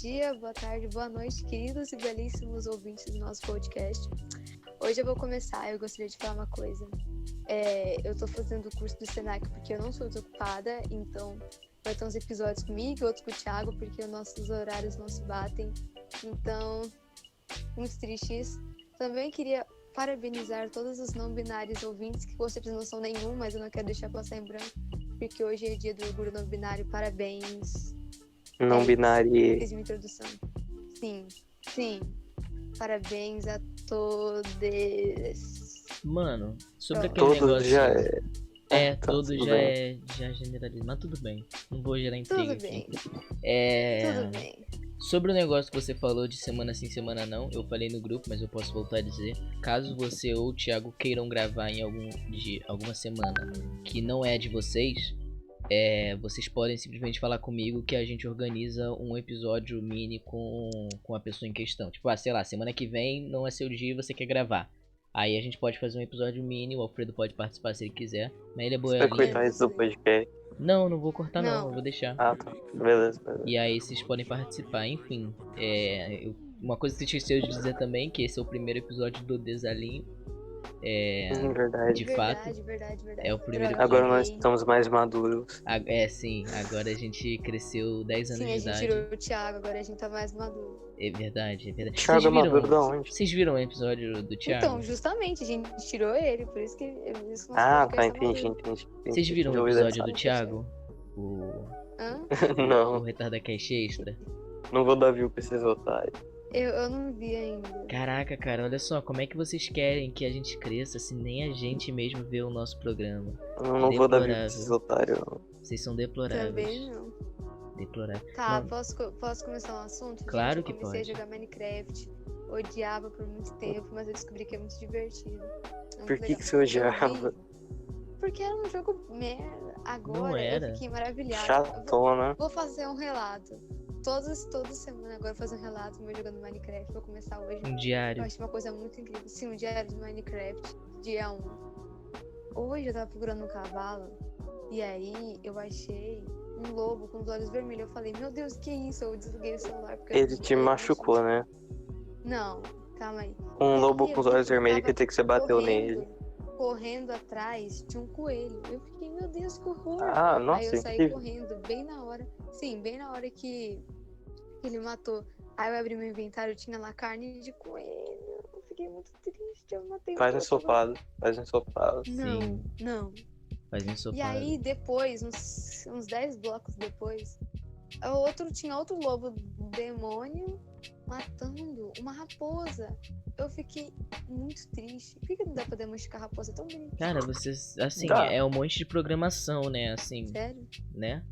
dia, boa tarde, boa noite, queridos e belíssimos ouvintes do nosso podcast. Hoje eu vou começar, eu gostaria de falar uma coisa. Eu tô fazendo o curso do Senac porque eu não sou desocupada, então vai ter uns episódios comigo, outros com o Thiago, porque os nossos horários não se batem. Então, muito triste isso. Também queria parabenizar todos os não binários ouvintes, que com certeza não são nenhum, mas eu não quero deixar passar em branco, porque hoje é dia do orgulho não binário. Parabéns. Não binário. Fiz minha introdução. Sim. Parabéns a todos. Mano, sobre Pronto. aquele Todos negócio... já é. Todos tudo já bem. já generaliza, mas tudo bem. Não vou gerar intriga Tudo bem, aqui. tudo bem. Sobre o negócio que você falou de semana sim, semana não, eu falei no grupo, mas eu posso voltar a dizer. Caso você ou o Thiago queiram gravar em alguma semana que não é de vocês, vocês podem simplesmente falar comigo que a gente organiza um episódio mini com a pessoa em questão. Tipo, sei lá, semana que vem não é seu dia e você quer gravar. Aí a gente pode fazer um episódio mini, o Alfredo pode participar se ele quiser, mas ele é Você vai boiolinha. cortar isso do podcast. Não vou cortar não, Não. eu vou deixar. Ah, tá. Beleza. E aí vocês podem participar, enfim. Uma coisa que você esqueceu de dizer também, que esse é o primeiro episódio do Desalinho. Verdade. De fato. Verdade. É o primeiro Droga, Agora errei. nós estamos mais maduros. Sim, agora a gente cresceu 10 anos Sim, de a gente idade. tirou o Thiago, agora a gente tá mais maduro. É verdade. Thiago é maduro da onde? Vocês viram o episódio do Thiago? Então, justamente, a gente tirou ele, por isso que nosso Ah, tá, podcast entendi. Vocês viram o episódio do Thiago? Hã? O Não, Retarda Cash Extra? não vou dar view pra esses otários. Eu não vi ainda. Caraca, cara, olha só, como é que vocês querem que a gente cresça se nem a gente mesmo vê o nosso programa? Eu não vou dar view pra Deplorável. esses otários. Não. Vocês são deploráveis. Também não. Deploráveis. Tá, Não, posso começar um assunto? Claro Gente, que eu comecei pode. a jogar Minecraft, odiava por muito tempo, mas eu descobri que é muito divertido. É muito Por que legal. você odiava? Porque era um jogo merda. Agora Não era. eu fiquei maravilhada. Chatona. Vou fazer um relato. Toda semana agora eu vou fazer um relato meu jogando Minecraft. Vou começar hoje. um Eu diário. acho uma coisa muito incrível. Sim, um diário de Minecraft, dia 1. Hoje eu tava procurando um cavalo. E aí eu achei um lobo com os olhos vermelhos. Eu falei, meu Deus, que isso? Eu desliguei o celular porque eu Ele te machucou, né? Não, calma aí. Um lobo Aí com os eu olhos vermelhos tava que tem que você bateu nele. Correndo atrás de um coelho. Eu fiquei, meu Deus, que horror. Ah, Aí nossa, eu saí incrível. correndo bem na hora. Sim, bem na hora que ele matou. Aí eu abri meu inventário, tinha lá carne de coelho. Eu fiquei muito triste, eu matei o Faz um cavalo. ensopado. Sim. Não. Faz um E ensopado. aí depois, uns 10 blocos depois, tinha outro lobo demônio matando uma raposa. Eu fiquei muito triste. Por que não dá pra domesticar a raposa? É tão bonito. Cara, vocês, assim, Tá. é um monte de programação, né, assim, Sério? né?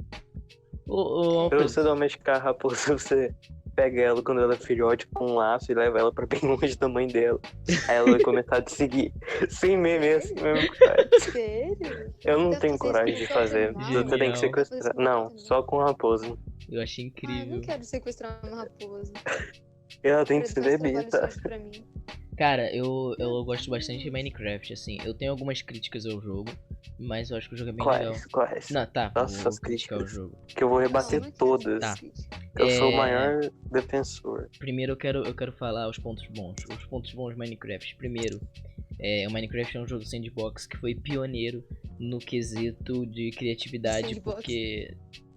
Pra você domesticar a raposa, você pega ela quando ela é filhote com um laço e leva ela pra bem longe da mãe dela. Aí ela vai começar a te seguir. Sem meme, assim mesmo, cara. Sério? Eu não Dá tenho pra coragem de fazer. sequestrar Você tem que Genial. sequestrar. Não, só com raposa. Eu achei Ah, eu incrível. não quero sequestrar uma raposa. Ela tem que ser Faz trabalho bebida. sujo pra mim. Cara, eu gosto bastante de Minecraft, assim. Eu tenho algumas críticas ao jogo, mas eu acho que o jogo é bem legal. Quais? Não, tá, Nossa, vou as criticar o críticas. jogo. Que eu vou Não, rebater não quero todas. Tá. crítica. Eu sou o maior defensor. Primeiro eu quero falar os pontos bons. Os pontos bons de Minecraft. Primeiro, o Minecraft é um jogo sandbox que foi pioneiro no quesito de criatividade, Sandbox. porque...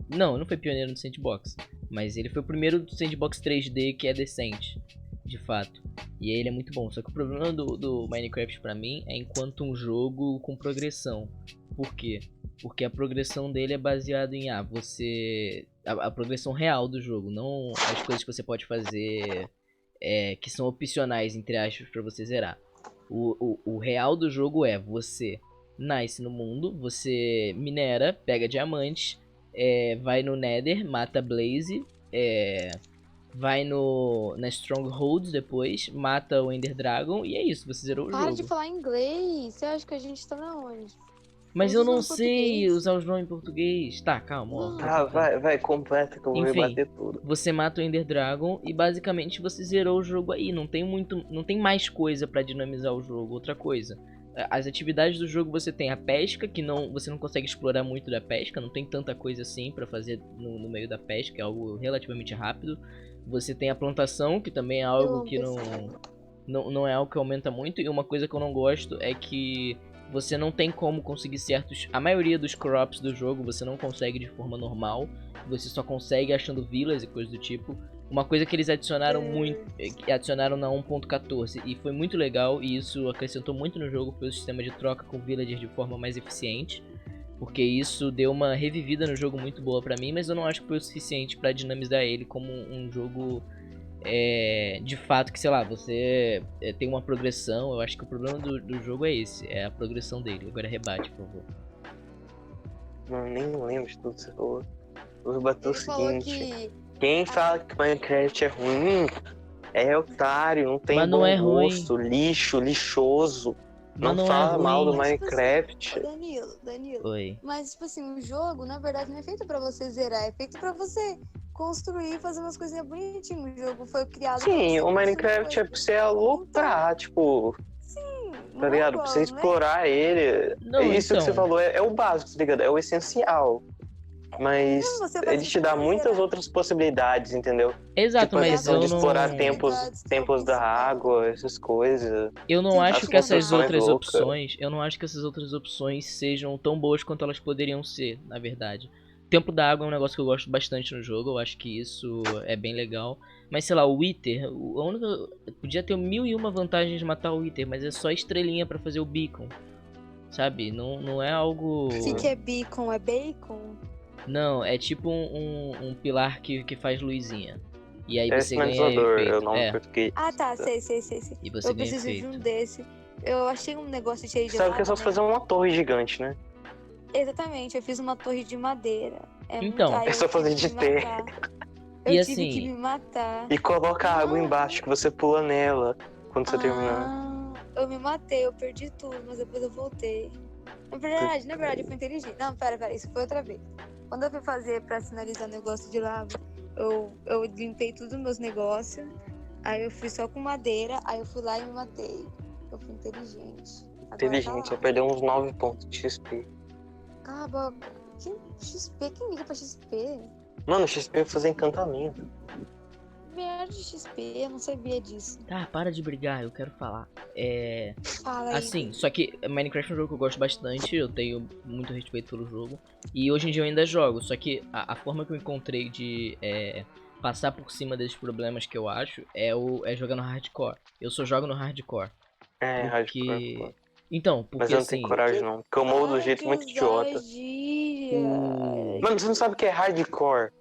Não foi pioneiro no sandbox, mas ele foi o primeiro sandbox 3D que é decente, de fato. E aí ele é muito bom, só que o problema do Minecraft pra mim é enquanto um jogo com progressão. Por quê? Porque a progressão dele é baseada em a progressão real do jogo, não as coisas que você pode fazer que são opcionais, entre aspas, pra você zerar. O real do jogo é você nasce no mundo, você minera, pega diamantes, vai no Nether, mata Blaze, vai na Strongholds depois, mata o Ender Dragon e é isso, você zerou o Para jogo. de falar inglês. Você acha que a gente tá na onde? Mas Usa eu não em sei português. usar os nomes em português. Tá, calma, ó. Não. Tá, vai, completa que eu vou Enfim. rebater tudo. Você mata o Ender Dragon e basicamente você zerou o jogo aí. Não tem mais coisa pra dinamizar o jogo, outra coisa. As atividades do jogo você tem a pesca, que você não consegue explorar muito da pesca, não tem tanta coisa assim pra fazer no meio da pesca, é algo relativamente rápido. Você tem a plantação, que também é algo que não é algo que aumenta muito. E uma coisa que eu não gosto é que você não tem como conseguir a maioria dos crops do jogo você não consegue de forma normal. Você só consegue achando vilas e coisas do tipo. Uma coisa que eles adicionaram adicionaram na 1.14 e foi muito legal, e isso acrescentou muito no jogo, foi o sistema de troca com villagers de forma mais eficiente. Porque isso deu uma revivida no jogo muito boa pra mim, mas eu não acho que foi o suficiente pra dinamizar ele como um jogo de fato que, sei lá, você tem uma progressão. Eu acho que o problema do jogo é esse, é a progressão dele. Agora rebate, por favor. Não, nem lembro de tudo que você falou. Eu vou bater o seguinte. Que... Quem fala que Minecraft é ruim é otário, não tem Mas não bom é ruim. gosto, lixoso. Mas não fala é ruim. mal do Mas, Minecraft. Tipo assim, Danilo. Oi. Mas, tipo assim, o jogo, na verdade, não é feito pra você zerar, é feito pra você construir e fazer umas coisinhas bonitinhas. O jogo foi criado pra Sim, você o Minecraft é pra você aloprar, tipo, não tá é ligado? igual, Pra você né? explorar ele. Não, Isso então. que você falou é o básico, tá ligado? É o essencial. Mas Não, você faz ele te dá muitas zerar. outras possibilidades, entendeu? Exato, Tipo, a mas questão eu de não. explorar tempos da água, essas coisas. Eu não Sim, acho As que essas construções outras loucas. opções. Eu não acho que essas outras opções sejam tão boas quanto elas poderiam ser, na verdade. O Templo da Água é um negócio que eu gosto bastante no jogo. Eu acho que isso é bem legal. Mas sei lá, o Wither, a única. Podia ter 1001 vantagens de matar o Wither, mas é só estrelinha pra fazer o beacon. Sabe? Não é algo. O que é beacon? É bacon? Não, é tipo um pilar que faz luzinha. E aí É você ganha sinalizador, é o efeito. nome em português. Ah, tá, sei. E você Eu ganha preciso de efeito. um desse. Eu achei um negócio cheio de Sabe que é só lava, né? fazer uma torre gigante, né? Exatamente, eu fiz uma torre de madeira. Então. Aí É só eu fazer tive de que me ter. matar. E Eu tive que assim. me matar. E coloca Não. água embaixo, que você pula nela quando você terminar. Eu me matei, eu perdi tudo, mas depois eu voltei. Na verdade, eu fui inteligente. Não, pera, isso foi outra vez. Quando eu fui fazer pra sinalizar o negócio de lava, eu limpei tudo os meus negócios. Aí eu fui só com madeira, aí eu fui lá e me matei. Eu fui inteligente. Agora Inteligente, tá só lá. perdeu uns 9 pontos de XP. Cala a boca. XP? Quem liga pra XP? Mano, XP é fazer encantamento. Merda de XP, eu não sabia disso. Tá, para de brigar, eu quero falar. Fala aí. Assim, só que Minecraft é um jogo que eu gosto bastante, eu tenho muito respeito pelo jogo. E hoje em dia eu ainda jogo, só que a forma que eu encontrei de passar por cima desses problemas que eu acho é jogar no hardcore. Eu só jogo no hardcore. Hardcore. Pô. Então, porque Mas eu não assim. tenho coragem não, porque eu morro do jeito muito idiota. Mano, você não sabe o que é hardcore.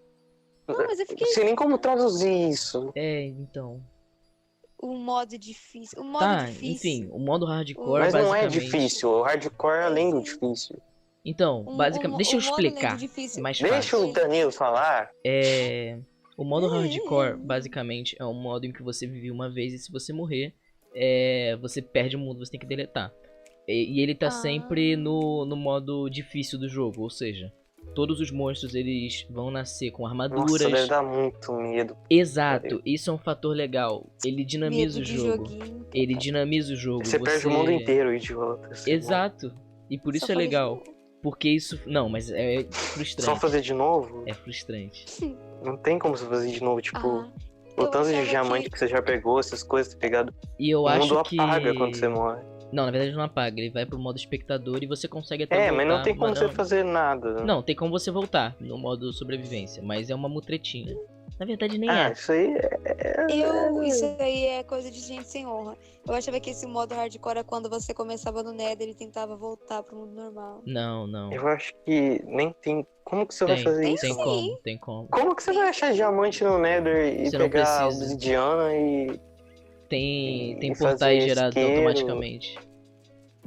Não, mas eu fiquei... Não sei nem como traduzir isso. Então. O modo difícil. Enfim, o modo hardcore Mas não é basicamente... difícil, o hardcore é além do difícil. Então, basicamente... Deixa eu explicar. Mais fácil. Deixa o Danilo falar. O modo hardcore, basicamente, é um modo em que você vive uma vez e se você morrer, você perde o mundo, você tem que deletar. E ele tá sempre no modo difícil do jogo, ou seja, todos os monstros eles vão nascer com armaduras. Nossa, deve dar muito medo. Exato, isso é um fator legal. Ele dinamiza o jogo. Joguinho. Ele dinamiza o jogo. Você perde o mundo inteiro, idiota. Exato. E por isso é legal. Porque isso... Não, mas é frustrante. Só fazer de novo? É frustrante. Não tem como você fazer de novo, tipo... O tanto de diamante que você já pegou, essas coisas, tá ligado? E eu o mundo acho que... apaga quando você morre. Não, na verdade não apaga. Ele vai pro modo espectador e você consegue até voltar. Mas não tem como você fazer nada. Não, tem como você voltar no modo sobrevivência. Mas é uma mutretinha. Na verdade nem é. Isso aí Isso aí é coisa de gente sem honra. Eu achava que esse modo hardcore é quando você começava no Nether e tentava voltar pro mundo normal. Não. Eu acho que nem tem... Como que você vai fazer isso? Tem como. Como que você vai achar diamante no Nether e você pegar obsidiana e... Tem portais gerados automaticamente.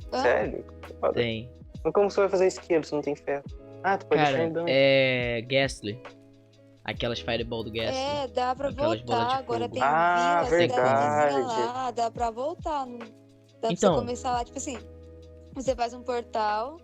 Sério? Tem. Mas como você vai fazer isqueiro se não tem ferro? Tu pode deixar em dano. Ghastly. Aquelas fireball do Ghastly. Dá pra voltar. Agora tem verdade. Lá, dá pra voltar. Dá pra você começar lá, tipo assim, você faz um portal,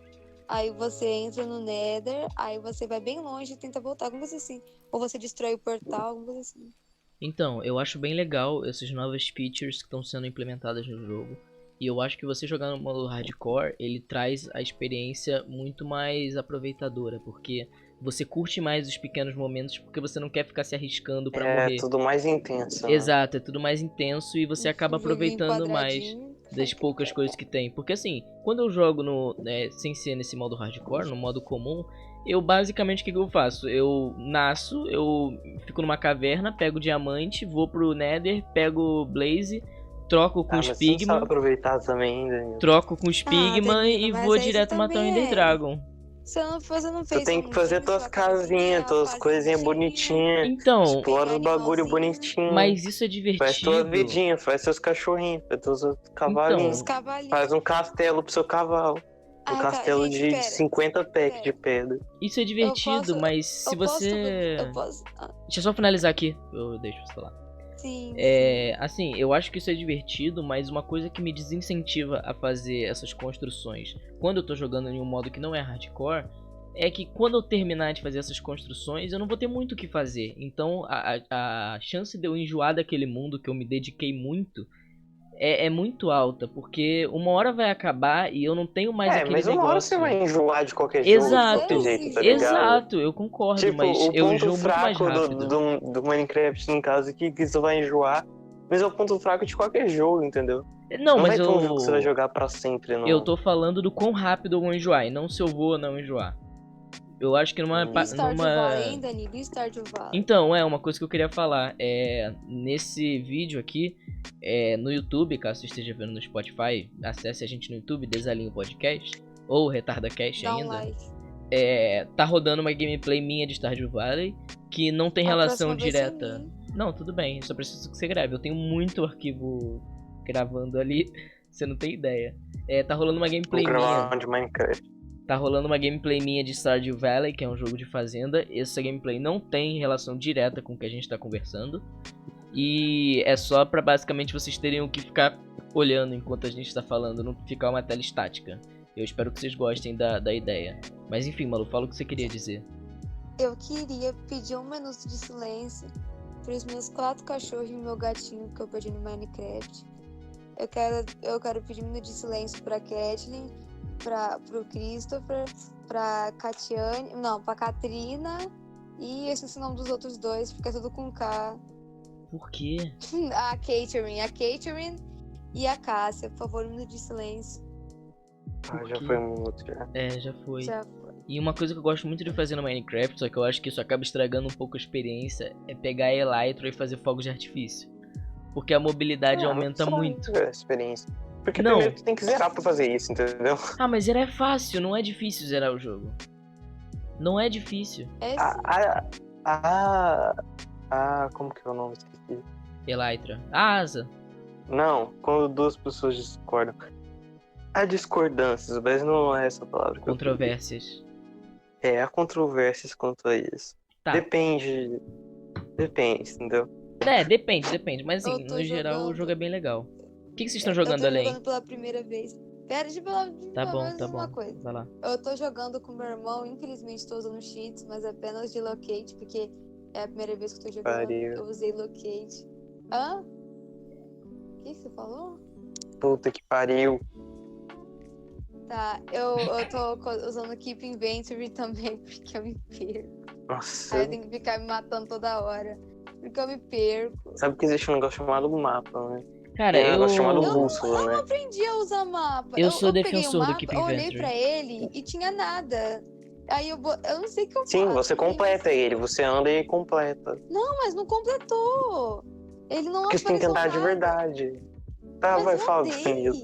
aí você entra no Nether, aí você vai bem longe e tenta voltar, alguma coisa assim. Ou você destrói o portal, alguma coisa assim. Então, eu acho bem legal essas novas features que estão sendo implementadas no jogo. E eu acho que você jogar no modo hardcore, ele traz a experiência muito mais aproveitadora, porque você curte mais os pequenos momentos, porque você não quer ficar se arriscando pra morrer. É tudo mais intenso. Né? Exato, é tudo mais intenso e você acaba aproveitando mais quadradinho. das poucas coisas que tem. Porque assim, quando eu jogo sem ser nesse modo hardcore, no modo comum, eu basicamente o que eu faço? Eu nasço, eu fico numa caverna, pego diamante, vou pro Nether, pego Blaze, troco com os Mas você não sabe Pigman, aproveitar também, Danilo. troco com os Pigman Danilo, e mas vou aí você direto matar o também Ender Dragon. Você não Tu fez tem que fazer tuas casinhas, tuas coisinhas bonitinhas. Então, Explora os bagulho animalzinho. bonitinho. mas isso é Faz tua divertido. vidinha, faz seus cachorrinhos, faz teus cavalinhos. Os cavalinhos. Faz um castelo pro seu cavalo. Um Ai, castelo gente, de pera, 50 packs de pedra. Isso é divertido, posso- mas se eu posso você... também- eu posso. Deixa eu só finalizar aqui, eu deixo você falar. Sim. Assim, eu acho que isso é divertido, mas uma coisa que me desincentiva a fazer essas construções quando eu tô jogando em um modo que não é hardcore, é que quando eu terminar de fazer essas construções, eu não vou ter muito o que fazer. Então a chance de eu enjoar daquele mundo que eu me dediquei muito é muito alta, porque uma hora vai acabar e eu não tenho mais aquele mas uma negócio. hora você vai enjoar de qualquer jogo, de Exato, qualquer jeito, tá ligado? exato, eu concordo, Tipo, mas o eu ponto enjoo muito mais fraco rápido. do Minecraft, no caso, que você vai enjoar. Mas é o ponto fraco de qualquer jogo, entendeu? Não, mas vai ter um jogo que você vai jogar pra sempre, não. Eu tô falando do quão rápido eu vou enjoar, e não se eu vou ou não enjoar. Eu acho que E Stardew Valley, hein, Danilo? E Stardew Valley? Então, uma coisa que eu queria falar. Nesse vídeo aqui, no YouTube, caso você esteja vendo no Spotify, acesse a gente no YouTube, Desalinho Podcast, ou RetardaCast Dá ainda. like. Tá rodando uma gameplay minha de Stardew Valley, que não tem relação próxima vai ser direta. minha. Não, tudo bem, só preciso que você grave. Eu tenho muito arquivo gravando ali, você não tem ideia. Tá rolando uma gameplay minha. De Minecraft. Tá rolando uma gameplay minha de Stardew Valley, que é um jogo de fazenda. Essa gameplay não tem relação direta com o que a gente tá conversando. E é só pra basicamente vocês terem o que ficar olhando enquanto a gente tá falando, não ficar uma tela estática. Eu espero que vocês gostem da ideia. Mas enfim, Malu, fala o que você queria dizer. Eu queria pedir 1 minuto de silêncio pros meus 4 cachorros e meu gatinho que eu perdi no Minecraft. Eu quero pedir 1 minuto de silêncio pra Kathleen, pro Christopher, pra Catiane, não, pra Katrina e eu esqueci o nome dos outros dois, porque é tudo com K. Por quê? A Catherine e a Cássia, por favor, 1 minuto de silêncio. Já foi 1 minuto já. Já foi. Já foi. E uma coisa que eu gosto muito de fazer no Minecraft, só que eu acho que isso acaba estragando um pouco a experiência, é pegar a Elytra e fazer fogos de artifício. Porque a mobilidade aumenta muito. A experiência. Porque Não. primeiro tu tem que zerar pra fazer isso, entendeu? Mas zerar é fácil, não é difícil zerar o jogo. Não é difícil. Como que é o nome? Esqueci. Elytra. Asa. Não, quando 2 pessoas discordam. Há discordâncias, mas não é essa palavra. Controvérsias. Há controvérsias quanto a isso. Tá. Depende, entendeu? Depende. Mas assim, Eu tô no geral o jogando. jogo é bem legal. O que vocês estão jogando eu tô além? jogando pela primeira vez. Pera, deixa eu falar Tá uma bom. coisa. Vai lá. Eu tô jogando com meu irmão, infelizmente tô usando cheats, mas apenas de locate, porque é a primeira vez que eu tô jogando. Pariu. Eu usei locate. Hã? O que você falou? Puta que pariu. Tá, eu tô usando Keep Inventory também, porque eu me perco. Nossa. Aí eu tenho que ficar me matando toda hora. Porque eu me perco. Sabe que existe um negócio chamado mapa, né? Cara, Tem um eu... negócio chamado Eu bússola, né? não aprendi a usar mapa. Eu sou peguei defensor o do mapa, Keep eu olhei Inventory. pra ele e tinha nada. Aí eu não sei o que eu Sim, faço. você completa ele, você anda e completa. Não, mas não completou. Ele não Porque você tem que apareceu andar de nada. verdade. Tá, Mas vai, eu fala do andei. Danilo.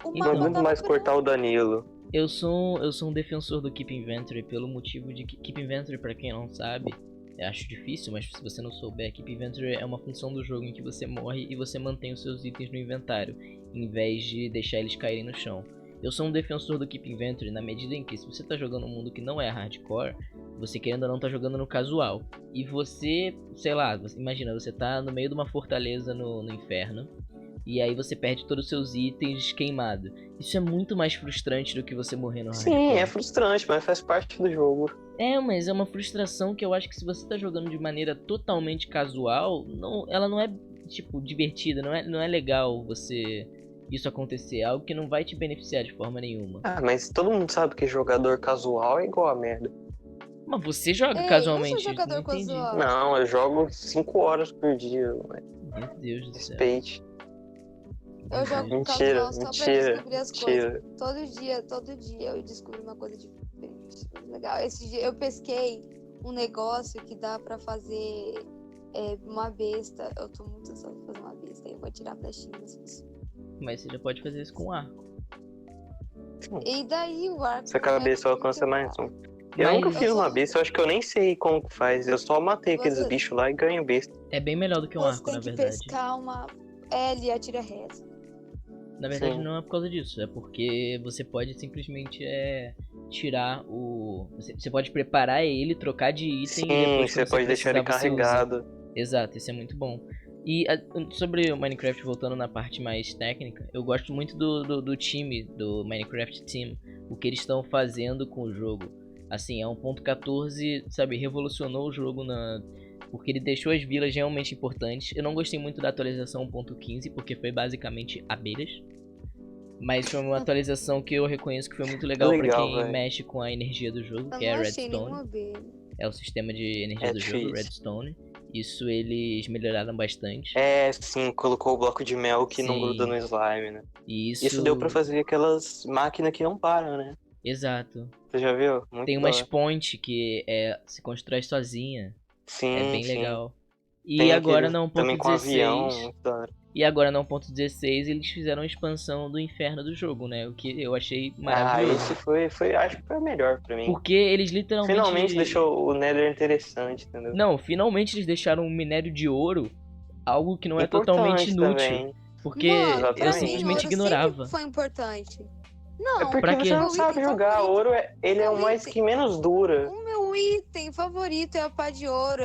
O Então, Não mapa aguento tava mais cortar o branco. Danilo. Eu sou um defensor do Keep Inventory pelo motivo de que Keep Inventory, pra quem não sabe, eu acho difícil, mas se você não souber, Keep Inventory é uma função do jogo em que você morre e você mantém os seus itens no inventário, em vez de deixar eles caírem no chão. Eu sou um defensor do Keep Inventory na medida em que, se você tá jogando um mundo que não é hardcore, você querendo ou não tá jogando no casual. E você, sei lá, imagina, você tá no meio de uma fortaleza no inferno, e aí você perde todos os seus itens queimados. Isso é muito mais frustrante do que você morrer no hardcore. Sim, é frustrante, mas faz parte do jogo. Mas é uma frustração que eu acho que se você tá jogando de maneira totalmente casual, ela não é, tipo, divertida, não é legal você isso acontecer, é algo que não vai te beneficiar de forma nenhuma. Mas todo mundo sabe que jogador casual é igual a merda. Mas você joga Ei, casualmente? eu sou jogador não entendi. casual. Não, eu jogo 5 horas por dia. Meu Deus do céu. Respeite. Eu jogo Mentira, casual só pra mentira, descobrir as mentira. coisas. Todo dia eu descubro uma coisa diferente. Legal. Esse dia eu pesquei um negócio que dá pra fazer uma besta. Eu tô muito ansiosa pra fazer uma besta. Eu vou tirar flechinhas. Mas você já pode fazer isso com arco. E daí o arco. Essa cabeça alcança mais um. Eu Mas- nunca fiz Eu uma só- besta, eu acho que eu nem sei como que faz. Eu só matei aqueles Você- bichos lá e ganho besta. É bem melhor do que um Você arco, tem na que verdade. pescar uma. Ele atira reto. Na verdade Sim. não é por causa disso, é porque você pode simplesmente tirar o... Você pode preparar ele, trocar de item Sim, e depois você quando pode deixar ele precisar, você usa. carregado. Exato, isso é muito bom. E sobre o Minecraft, voltando na parte mais técnica, eu gosto muito do time, do Minecraft Team, o que eles estão fazendo com o jogo. Assim, a 1.14, sabe, revolucionou o jogo porque ele deixou as vilas realmente importantes. Eu não gostei muito da atualização 1.15, porque foi basicamente abelhas. Mas foi uma atualização que eu reconheço que foi muito legal, pra Legal, quem velho. mexe com a energia do jogo, Eu que é a não achei nenhuma Redstone. abelha. É o sistema de energia É do jogo, difícil. Redstone. Isso eles melhoraram bastante. Sim, colocou o bloco de mel que não Sim. gruda no slime, né? E Isso deu pra fazer aquelas máquinas que não param, né? Exato. Você já viu? Muito Tem da umas hora. pontes que se constrói sozinha. Sim, É bem sim. legal. E Tem agora aquele na também com avião, 1.16. muito da hora. E agora na 1.16 eles fizeram a expansão do inferno do jogo, né? O que eu achei maravilhoso. Esse foi, acho que foi o melhor pra mim. Porque eles literalmente. Finalmente deixou o Nether interessante, entendeu? Não, finalmente eles deixaram o minério de ouro algo que não é Importante totalmente inútil. também. Porque Mano, pra eu Exatamente. mim, simplesmente ouro ignorava. sempre foi importante. É Não, porque pra quê? você não meu sabe item jogar. favorito- Ouro, ele é meu o mais item- que menos dura. O meu item favorito é a pá de ouro.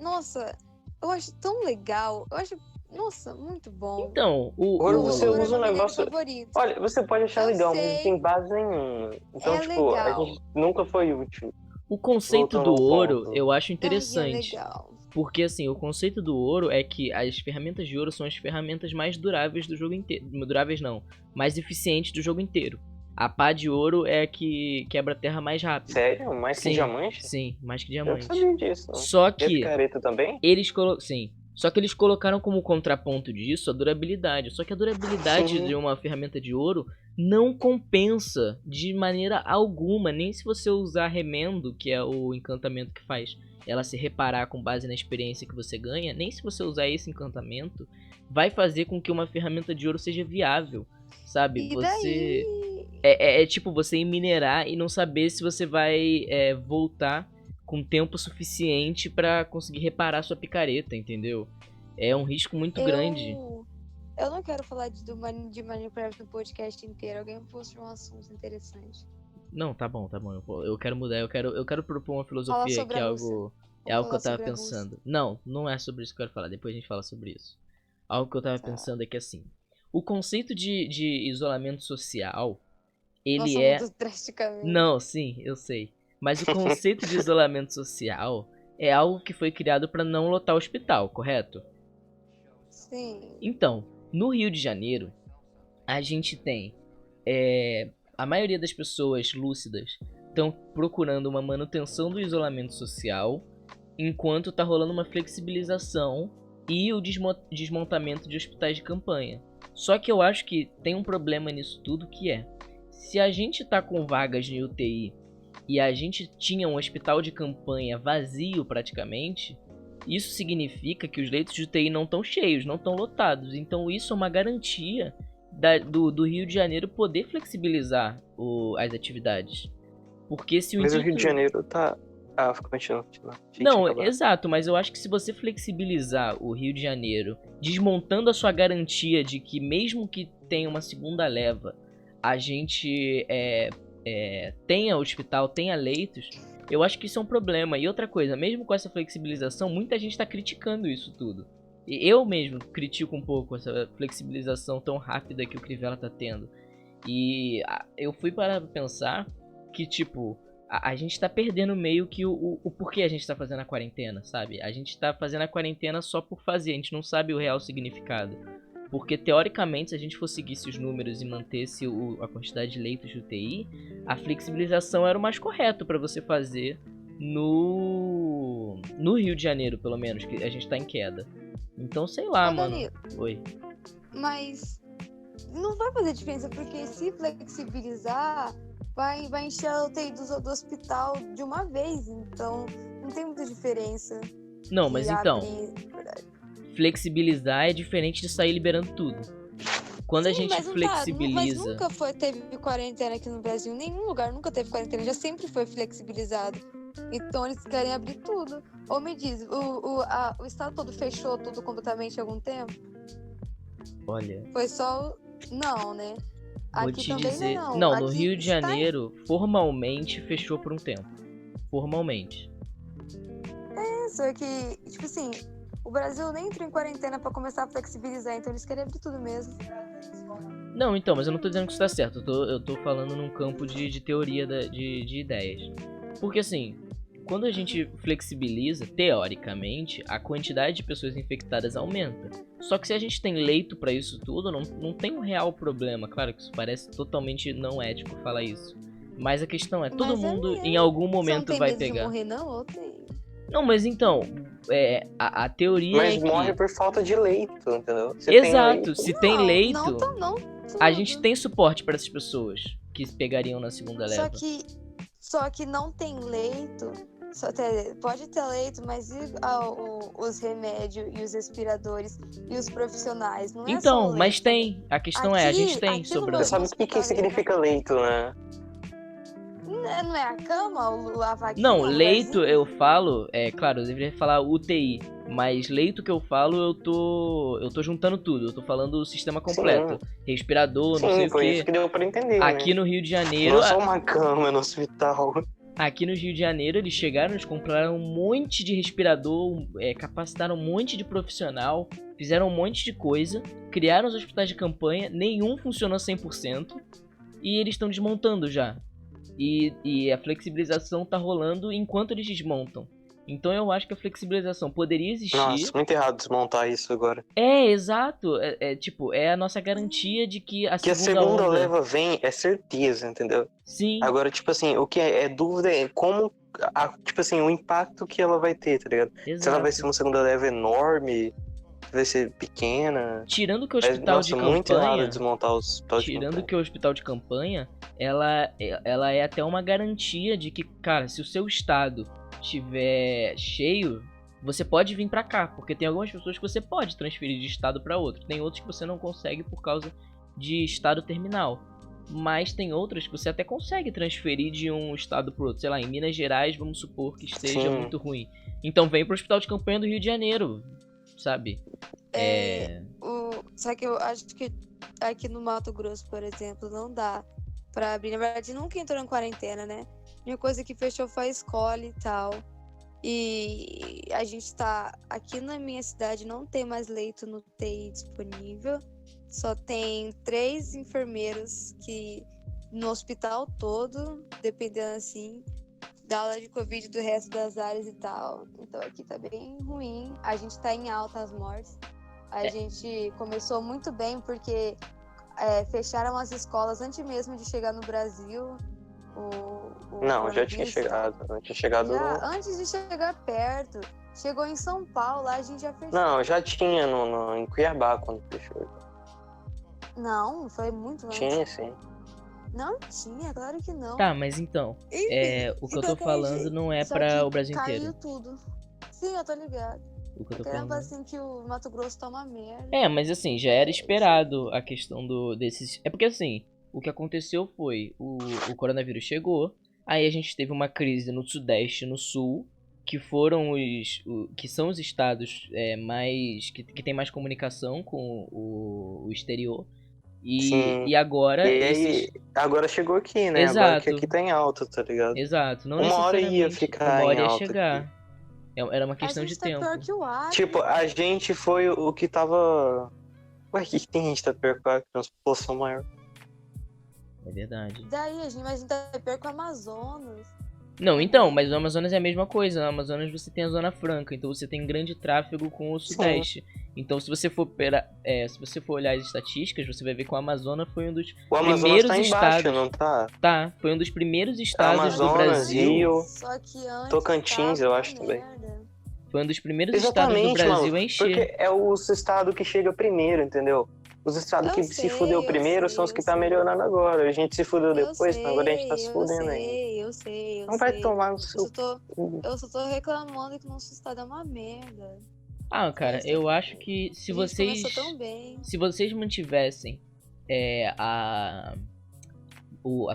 Nossa, eu acho tão legal. Eu acho, nossa, muito bom. Então, Ouro o- você Ouro é usa meu um minério negócio. favorito. Olha, você pode achar Eu legal, mas sei. não tem base nenhuma. Então, É tipo, legal. a gente nunca foi útil. o conceito Voltando do ao ouro ponto. eu acho Ai, é interessante. legal. Porque assim, o conceito do ouro é que as ferramentas de ouro são as ferramentas mais duráveis do jogo inteiro. Duráveis não, mais eficientes do jogo inteiro. A pá de ouro é a que quebra a terra mais rápido. Sério? Mais que Sim, diamante? sim, mais que Eu não diamante. sabia disso. Só E a que picareta também? Só que eles colocaram como contraponto disso a durabilidade. Só que a durabilidade Sim. de uma ferramenta de ouro não compensa de maneira alguma, nem se você usar remendo, que é o encantamento que faz ela se reparar com base na experiência que você ganha, nem se você usar esse encantamento vai fazer com que uma ferramenta de ouro seja viável, sabe? E Você daí? é tipo você ir minerar e não saber se você vai voltar com tempo suficiente pra conseguir reparar sua picareta, entendeu? É um risco muito grande. Eu não quero falar de Minecraft no podcast inteiro. Alguém me poste um assunto interessante. Não, tá bom. Eu quero mudar, eu quero propor uma Fala filosofia sobre que é a algo que Vamos eu falar tava sobre a Rússia. pensando. Não é sobre isso que eu quero falar, depois a gente fala sobre isso. Algo que eu tava Tá. pensando é que assim, o conceito de isolamento social, ele Nossa, é muito drasticamente. Não, sim, eu sei. Mas o conceito de isolamento social é algo que foi criado pra não lotar o hospital, correto? Sim. Então, no Rio de Janeiro, a gente tem a maioria das pessoas lúcidas estão procurando uma manutenção do isolamento social, enquanto tá rolando uma flexibilização e o desmontamento de hospitais de campanha. Só que eu acho que tem um problema nisso tudo, que é, se a gente tá com vagas de UTI e a gente tinha um hospital de campanha vazio praticamente, isso significa que os leitos de UTI não estão cheios, não estão lotados. Então isso é uma garantia do Rio de Janeiro poder flexibilizar as atividades. Porque se o Mas o intuito... Rio de Janeiro tá. Continua. Não, exato, mas eu acho que se você flexibilizar o Rio de Janeiro, desmontando a sua garantia de que mesmo que tenha uma segunda leva, a gente tenha hospital, tenha leitos, eu acho que isso é um problema. E outra coisa, mesmo com essa flexibilização, muita gente está criticando isso tudo. E eu mesmo critico um pouco essa flexibilização tão rápida que o Crivella tá tendo. E eu fui parar pra pensar que, tipo, a gente tá perdendo meio que o porquê a gente tá fazendo a quarentena, sabe? A gente tá fazendo a quarentena só por fazer, a gente não sabe o real significado. Porque, teoricamente, se a gente fosse seguir esses números e mantesse a quantidade de leitos de UTI, a flexibilização era o mais correto para você fazer no Rio de Janeiro, pelo menos, que a gente tá em queda. Então, sei lá, mano. Danilo, Oi. mas não vai fazer diferença, porque se flexibilizar, vai encher a UTI do hospital de uma vez. Então, não tem muita diferença. Não, mas então, flexibilizar é diferente de sair liberando tudo. Quando a gente mas flexibiliza... Mas nunca teve quarentena aqui no Brasil. Nenhum lugar nunca teve quarentena. Já sempre foi flexibilizado. Então eles querem abrir tudo. Ou me diz, o estado todo fechou tudo completamente há algum tempo? Olha... Foi só... Não, né? Vou Aqui te também dizer... não. Não, Aqui no Rio de Janeiro, formalmente fechou por um tempo. Formalmente. Só que, tipo assim, o Brasil nem entrou em quarentena pra começar a flexibilizar, então eles querem abrir tudo mesmo. Não, então, mas eu não tô dizendo que isso tá certo. Eu tô falando num campo de teoria de ideias. Porque assim, quando a gente flexibiliza, teoricamente, a quantidade de pessoas infectadas aumenta. Só que se a gente tem leito pra isso tudo, não tem um real problema. Claro que isso parece totalmente não ético falar isso. Mas a questão é, todo mundo em algum momento vai pegar. Não tem medo de morrer, não? Ou tem? Não, mas então, a teoria Mas é que... morre por falta de leito, entendeu? Se Exato, tem leito, se tem leito, a tudo. gente tem suporte para essas pessoas que pegariam na segunda leva. Só que não tem leito. Pode ter leito, mas e os remédios e os respiradores e os profissionais? Não é só Então, o leito. mas tem. A questão a gente tem sobre... Você sabe o que significa leito, né? Não é a cama, a vaguinha? Não, leito eu falo, claro, eu deveria falar UTI, mas leito que eu falo eu tô juntando tudo, eu tô falando o sistema completo. Sim. Respirador, não sei o quê. Foi isso que deu pra entender, aqui, né? No Rio de Janeiro... Não é só uma cama no hospital. Aqui no Rio de Janeiro eles chegaram, eles compraram um monte de respirador, capacitaram um monte de profissional, fizeram um monte de coisa, criaram os hospitais de campanha, nenhum funcionou 100%, e eles estão desmontando já. E a flexibilização tá rolando enquanto eles desmontam. Então eu acho que a flexibilização poderia existir. Nossa, muito errado desmontar isso agora. Exato. Tipo, é a nossa garantia de que a segunda onda... leva vem, é certeza, entendeu? Sim. Agora, tipo assim, o que é dúvida é como... tipo assim, o impacto que ela vai ter, tá ligado? Exato. Se ela vai ser uma segunda leva enorme... vai ser pequena. Tirando que o hospital de campanha... muito errado desmontar o hospital de Tirando campanha. que o hospital de campanha, ela é até uma garantia de que, cara, se o seu estado estiver cheio, você pode vir pra cá, porque tem algumas pessoas que você pode transferir de estado pra outro. Tem outros que você não consegue por causa de estado terminal. Mas tem outras que você até consegue transferir de um estado pro outro. Sei lá, em Minas Gerais, vamos supor que esteja muito ruim. Então vem pro hospital de campanha do Rio de Janeiro, sabe? Só que eu acho que aqui no Mato Grosso, por exemplo, não dá pra abrir. Na verdade, nunca entrou em quarentena, né? A única coisa que fechou foi a escola e tal. E a gente tá... Aqui na minha cidade não tem mais leito no UTI disponível. Só tem 3 enfermeiros que no hospital todo, dependendo assim, da aula de Covid do resto das áreas e tal. Então aqui tá bem ruim. A gente tá em alta as mortes. A gente começou muito bem porque fecharam as escolas antes mesmo de chegar no Brasil. Não, já tinha chegado. Antes de chegar perto. Chegou em São Paulo, lá a gente já fechou. Não, já tinha em Cuiabá quando fechou. Não, foi muito antes. Tinha, sim. Não tinha, claro que não. Tá, mas então, o que eu tô falando não é pra o Brasil inteiro. Caiu tudo. Sim, eu tô ligado. O que eu tô falando assim que o Mato Grosso tá uma merda. Mas assim, já era esperado a questão desses... É porque assim, o que aconteceu foi, o coronavírus chegou, aí a gente teve uma crise no Sudeste e no Sul, que foram que são os estados que tem mais comunicação com o exterior. E agora... agora chegou aqui, né? Exato. Agora que aqui tá em alta, tá ligado? Exato. Não uma hora ia ficar uma hora em ia alta chegar. Aqui. Era uma questão de tempo. Pior que o Acre. Tipo, a gente foi o que tava... Ué, o que tem gente tá pior que o Acre? Uma população maior. É verdade. Daí, mas a gente tá pior que o Amazonas. Não, então, mas o Amazonas é a mesma coisa. No Amazonas você tem a Zona Franca, então você tem grande tráfego com o Sudeste. Então, se você for olhar as estatísticas, você vai ver que o Amazonas foi um dos O Amazonas primeiros tá embaixo, estados. não tá? Tá, foi um dos primeiros estados do Amazonas, Brasil. Rio, Só que antes Tocantins, tava eu uma acho também. merda. Foi um dos primeiros estados do Brasil a encher. Porque é os estados que chega primeiro, entendeu? Os estados Eu que sei, se fudeu eu primeiro sei, são os que eu tá sei. melhorando agora. A gente se fudeu Eu depois, sei, então agora a gente tá se eu fudendo ainda. sei, eu sei. Não vai tomar no seu... Eu só tô reclamando que nosso estado é uma merda. Ah, cara, eu acho que se A gente vocês começou tão bem. se vocês mantivessem a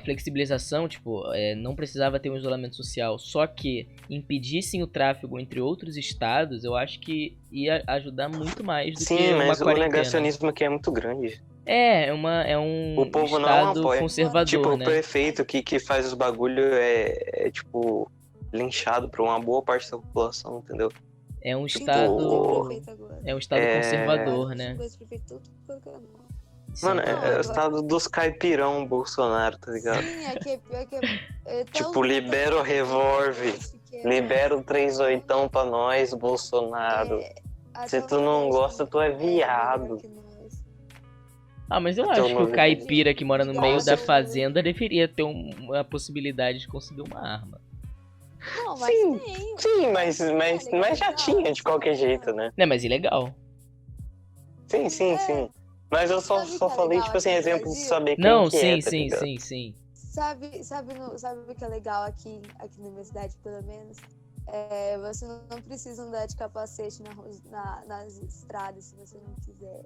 flexibilização, tipo, não precisava ter um isolamento social, só que impedissem o tráfego entre outros estados, eu acho que ia ajudar muito mais do que Sim, uma mas o quarentena. negacionismo aqui é muito grande. É um O povo não estado apoia. conservador, Tipo, né? o prefeito que faz os bagulho tipo, linchado por uma boa parte da população, entendeu? É um Então, estado tem prefeito agora. é um estado conservador, né? Esse prefeito tudo por canal. Sim. Mano, Não, é o agora- estado dos caipirão Bolsonaro, tá ligado? Sim, Tipo, libera o revólver, libera o 38 pra nós, Bolsonaro. Se tu não gosta, tu é viado. Ah, mas eu Até acho que o uma- caipira que mora no meio Nossa, da fazenda deveria ter uma possibilidade de conseguir uma arma. Não, mas Sim, tem. Sim, mas já tinha de qualquer jeito, né? Né, mas ilegal. Sim. Mas eu só Sabe o que é falei, legal tipo assim, aqui no exemplo de Brasil? saber quem Não, que sim, é, tá sim, ligado? sim. Sabe o que é legal aqui na minha cidade, pelo menos? Você não precisa andar de capacete nas estradas se você não quiser.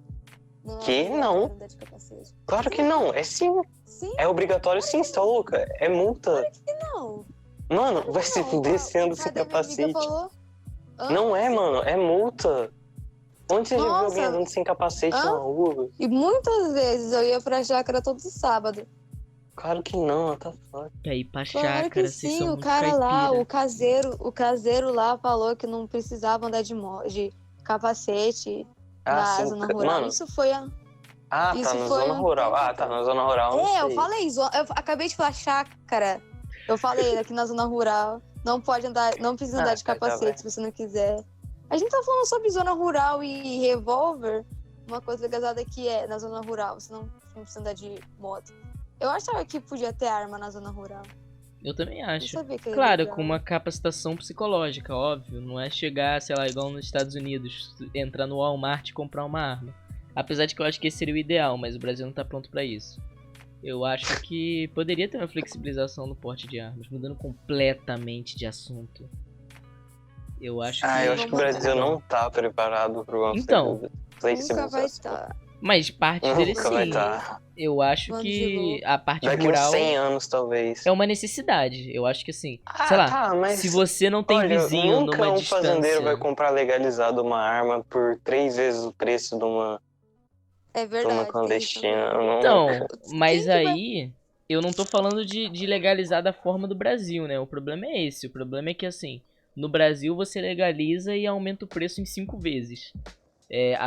Não é Que? obrigatório Não. andar de capacete. Claro que não, é sim. Sim? É obrigatório sim, você tá louca? É multa. Não. Mano, vai se fuder sendo sem Cadê minha amiga capacete. falou? Hã? Não é, mano, é multa. Onde você já viu Nossa. alguém andando sem capacete Hã? na rua? E muitas vezes eu ia pra chácara todo sábado. Claro que não, tá foda. E aí, pra Claro chácara, que vocês sim, são o muito cara lá, caipira. o caseiro lá falou que não precisava andar de capacete na sim, zona rural. mano. Isso foi a... Ah, Isso tá na foi zona um rural. tempo Ah, tá na zona rural. não eu sei. falei, eu acabei de falar chácara. Eu falei aqui na zona rural, não pode andar, não precisa andar de tá capacete bem. se você não quiser. A gente tá falando sobre zona rural e revólver, uma coisa legalizada que é na zona rural, você não precisa andar de moto. Eu achava que podia ter arma na zona rural. Eu também Eu acho. sabia que era Claro, legal. com uma capacitação psicológica, óbvio. Não é chegar, sei lá, igual nos Estados Unidos, entrar no Walmart e comprar uma arma. Apesar de que eu acho que esse seria o ideal, mas o Brasil não tá pronto pra isso. Eu acho que poderia ter uma flexibilização no porte de armas, mudando completamente de assunto. Eu acho que... Eu acho que o Brasil não tá preparado pro uma Então, Nunca vai flexibilização. estar. Mas parte dele Nunca vai sim. estar. Eu acho Vamos que de a parte Daqui uns rural 100 anos, talvez. é uma necessidade. Eu acho que assim, sei lá, Tá, mas... se você não tem Olha, vizinho nunca numa um distância... fazendeiro vai comprar legalizado uma arma por 3 vezes o preço de uma É verdade. clandestina. tem isso Então, também. mas Quem que vai- aí eu não tô falando de legalizar da forma do Brasil, né? O problema é esse. O problema é que assim, no Brasil você legaliza e aumenta o preço em 5 vezes.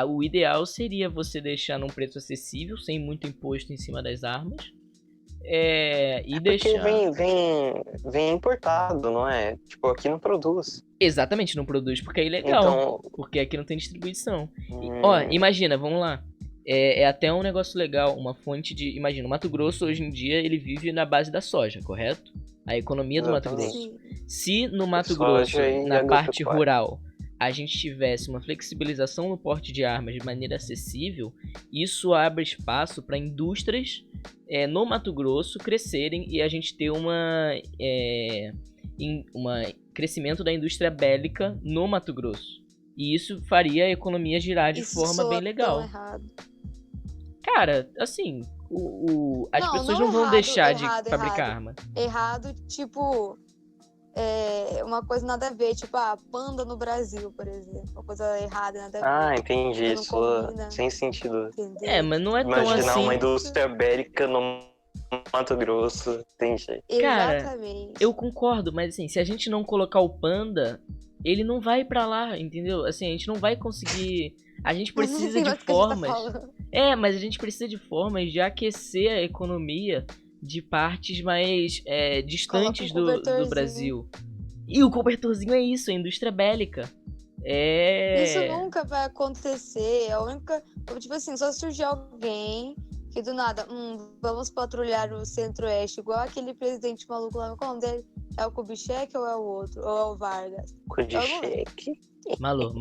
O ideal seria você deixar num preço acessível, sem muito imposto em cima das armas. E Porque deixar... vem importado, não é? Tipo, aqui não produz. Exatamente, não produz porque é ilegal. Então, Porque aqui não tem distribuição. Ó, imagina, vamos lá. É até um negócio legal, uma fonte de... Imagina, o Mato Grosso hoje em dia ele vive na base da soja, correto? A economia do Mato Exatamente. Grosso. Sim. Se no Mato Soja Grosso, e na parte agropecuária. rural, a gente tivesse uma flexibilização no porte de armas de maneira acessível, isso abre espaço para indústrias no Mato Grosso crescerem e a gente ter uma crescimento da indústria bélica no Mato Grosso. E isso faria a economia girar de Isso forma soa bem tão legal. errado. Cara, assim, as Não, pessoas não não vão errado, deixar errado, de fabricar errado. arma. Errado, tipo, uma coisa nada a ver, tipo, panda no Brasil, por exemplo. Uma coisa errada, nada a ver. entendi. Não Isso combina. sem sentido. Entendeu? Mas não é tão Imaginar assim. uma indústria bélica no Mato Grosso, tem jeito. Cara, Exatamente. Eu concordo, mas assim, se a gente não colocar o panda, ele não vai pra lá, entendeu? Assim, a gente não vai conseguir... A gente precisa de Mas o que a gente tá formas... falando? Mas a gente precisa de formas de aquecer a economia de partes mais distantes Coloca um do cobertorzinho. Brasil. E o cobertorzinho é isso, a indústria bélica. Isso nunca vai acontecer. A única. Tipo assim, só surgir alguém que do nada, vamos patrulhar o centro-oeste, igual aquele presidente maluco lá. Qual é o nome dele? É o Kubitschek ou é o outro? Ou é o Vargas? Kubitschek. Malu.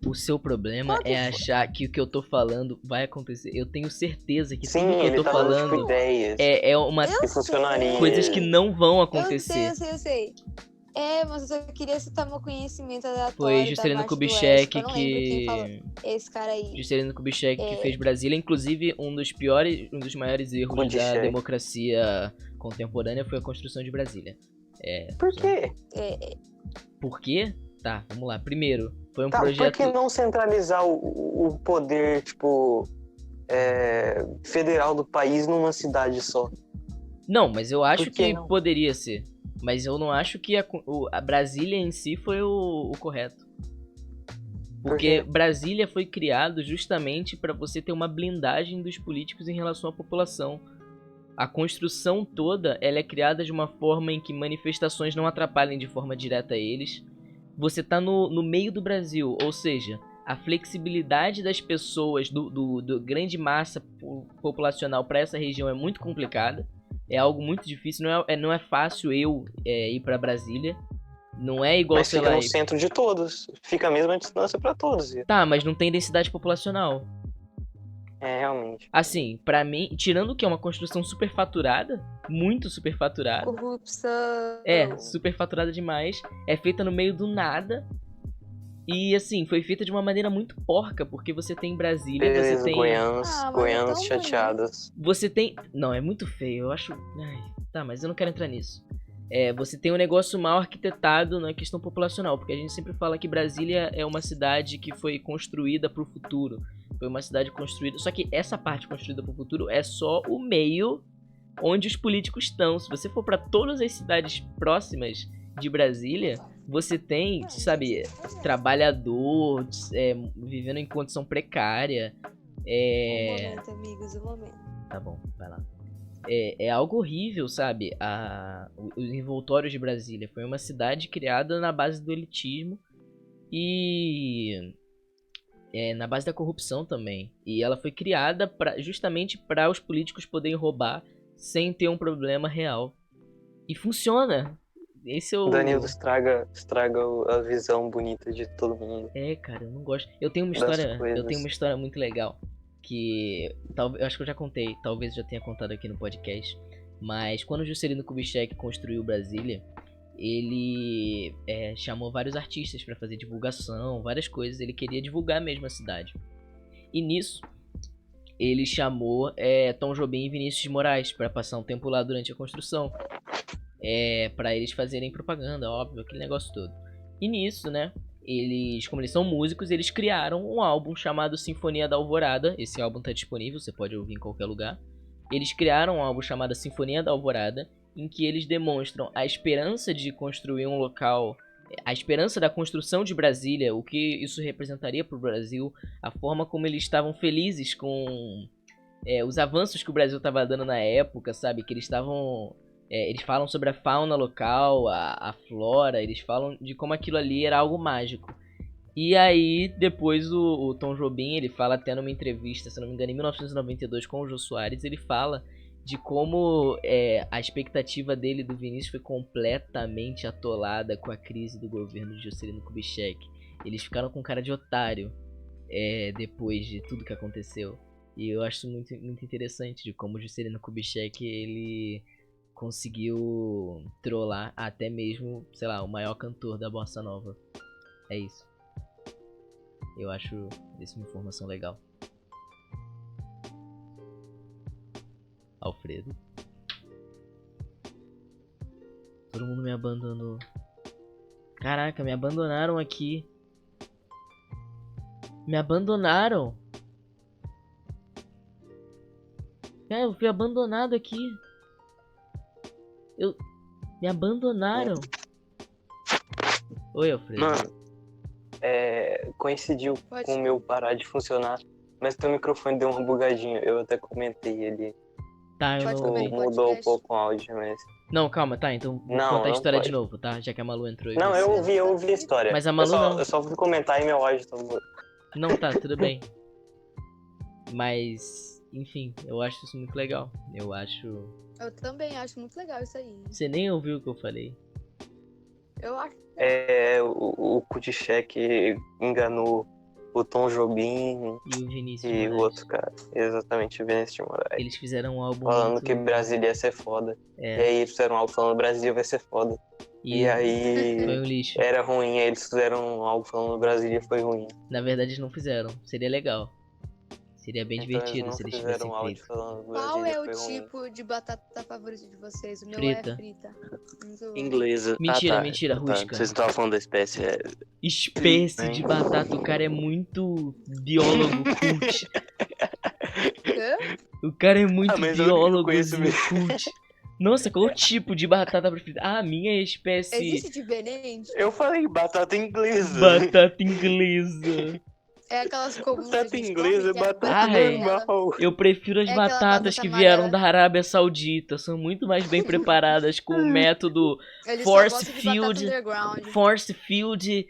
O seu problema é achar que o que eu tô falando vai acontecer. Eu tenho certeza que tudo que eu tô falando tipo, ideias é uma que funcionaria. coisas que não vão acontecer. Eu sei. Mas eu só queria citar meu conhecimento aleatório. Foi Juscelino Kubitschek eu não lembro quem falou. Esse cara aí. Juscelino Kubitschek que fez Brasília. Inclusive, um dos maiores erros da democracia contemporânea foi a construção de Brasília. Por quê? Por quê? Tá, vamos lá. Primeiro, foi um projeto... Por que não centralizar o poder, tipo, federal do país numa cidade só? Não, mas eu acho que poderia ser. Mas eu não acho que a Brasília em si foi o correto. Porque Brasília foi criado justamente para você ter uma blindagem dos políticos em relação à população. A construção toda ela é criada de uma forma em que manifestações não atrapalhem de forma direta eles. Você tá no meio do Brasil, ou seja, a flexibilidade das pessoas, do grande massa populacional para essa região é muito complicada. É algo muito difícil, não é fácil ir para Brasília. Não é igual, mas fica no centro de todos, fica a mesma distância para todos. Tá, mas não tem densidade populacional. Realmente. Assim, pra mim, tirando que é uma construção superfaturada, muito superfaturada. Corrupção. Superfaturada demais. É feita no meio do nada. E assim, foi feita de uma maneira muito porca, porque você tem Brasília, você tem... Goianos chateadas. Você tem... Não, é muito feio, eu acho... Tá, mas eu não quero entrar nisso. Você tem um negócio mal arquitetado na questão populacional, porque a gente sempre fala que Brasília é uma cidade que foi construída pro futuro. Foi uma cidade construída... Só que essa parte construída pro futuro é só o meio onde os políticos estão. Se você for pra todas as cidades próximas de Brasília... Você tem, sabe, trabalhador vivendo em condição precária. Um momento, amigos, um momento. Tá bom, vai lá. É algo horrível, sabe? Os envoltórios de Brasília. Foi uma cidade criada na base do elitismo e na base da corrupção também. E ela foi criada justamente para os políticos poderem roubar sem ter um problema real. E funciona. Esse é o... Danilo estraga a visão bonita de todo mundo. Cara, eu não gosto. Eu tenho uma história muito legal que eu acho que eu já contei, talvez eu já tenha contado aqui no podcast. Mas quando o Juscelino Kubitschek construiu Brasília, ele chamou vários artistas para fazer divulgação, várias coisas. Ele queria divulgar mesmo a cidade. E nisso ele chamou Tom Jobim e Vinícius de Moraes para passar um tempo lá durante a construção. Pra eles fazerem propaganda, óbvio, aquele negócio todo. E nisso, né, como eles são músicos, eles criaram um álbum chamado Sinfonia da Alvorada. Esse álbum tá disponível, você pode ouvir em qualquer lugar. Eles criaram um álbum chamado Sinfonia da Alvorada, em que eles demonstram a esperança de construir um local, a esperança da construção de Brasília, o que isso representaria pro Brasil, a forma como eles estavam felizes com os avanços que o Brasil estava dando na época, sabe, que eles estavam... eles falam sobre a fauna local, a flora, eles falam de como aquilo ali era algo mágico. E aí, depois o Tom Jobim, ele fala até numa entrevista, se não me engano, em 1992 com o Jô Soares, ele fala de como a expectativa dele do Vinícius foi completamente atolada com a crise do governo de Juscelino Kubitschek. Eles ficaram com cara de otário depois de tudo que aconteceu. E eu acho muito, muito interessante de como o Juscelino Kubitschek, ele... conseguiu trollar até mesmo, sei lá, o maior cantor da Bossa Nova. É isso. Eu acho isso uma informação legal. Alfredo. Todo mundo me abandonou. Caraca, me abandonaram aqui. Me abandonaram. Eu fui abandonado aqui. Me abandonaram. Oi, Alfredo. Mano, coincidiu com o meu parar de funcionar, mas teu microfone deu uma bugadinha. Eu até comentei ali Tá, eu Pode não comer ouvi. no Mudou um podcast? pouco o áudio, mas... Não, calma, tá, então vou Não, contar a não história de pode. novo, tá? Já que a Malu entrou e Não, você. eu ouvi a história. Mas a Malu não. Eu só fui comentar e meu áudio tá mudando. Não, tá, tudo bem. Mas, enfim, eu acho isso muito legal. Eu acho. Eu também acho muito legal isso aí. Você nem ouviu o que eu falei. Eu acho. O Kutchek enganou o Tom Jobim E o Vinícius e de o Moraes. outro cara. Exatamente, o Vinícius de Moraes. Eles fizeram um álbum Falando muito... que Brasília ia ser foda. É. E aí eles fizeram um álbum falando que Brasília vai ser foda. E aí Foi um lixo. era ruim, aí eles fizeram um álbum falando que Brasília foi ruim. Na verdade eles não fizeram. Seria legal. Seria bem Então divertido eles se não eles fizeram tivessem um áudio feito. falando que Qual Brasília é o foi ruim. tipo de batata favorito de vocês? O meu Frita. é frita. Muito bom. Inglesa. Mentira, tá. mentira, Tá. rústica. Vocês não estavam falando da espécie. Espécie de batata. O cara é muito biólogo cult. Hã? O cara é muito mas eu não biólogo conheço cult. Nossa, qual o tipo de batata preferida? Ah, a minha é espécie Existe diferente? Eu falei batata inglesa. batata inglesa. É aquelas comuns Batata que a gente inglesa é come, que é batata Ai. normal. Eu prefiro as É aquela batatas batata que vieram amarela. da Arábia Saudita. São muito mais bem preparadas com o método Eles só Force gostam de batata Field. underground. Force Field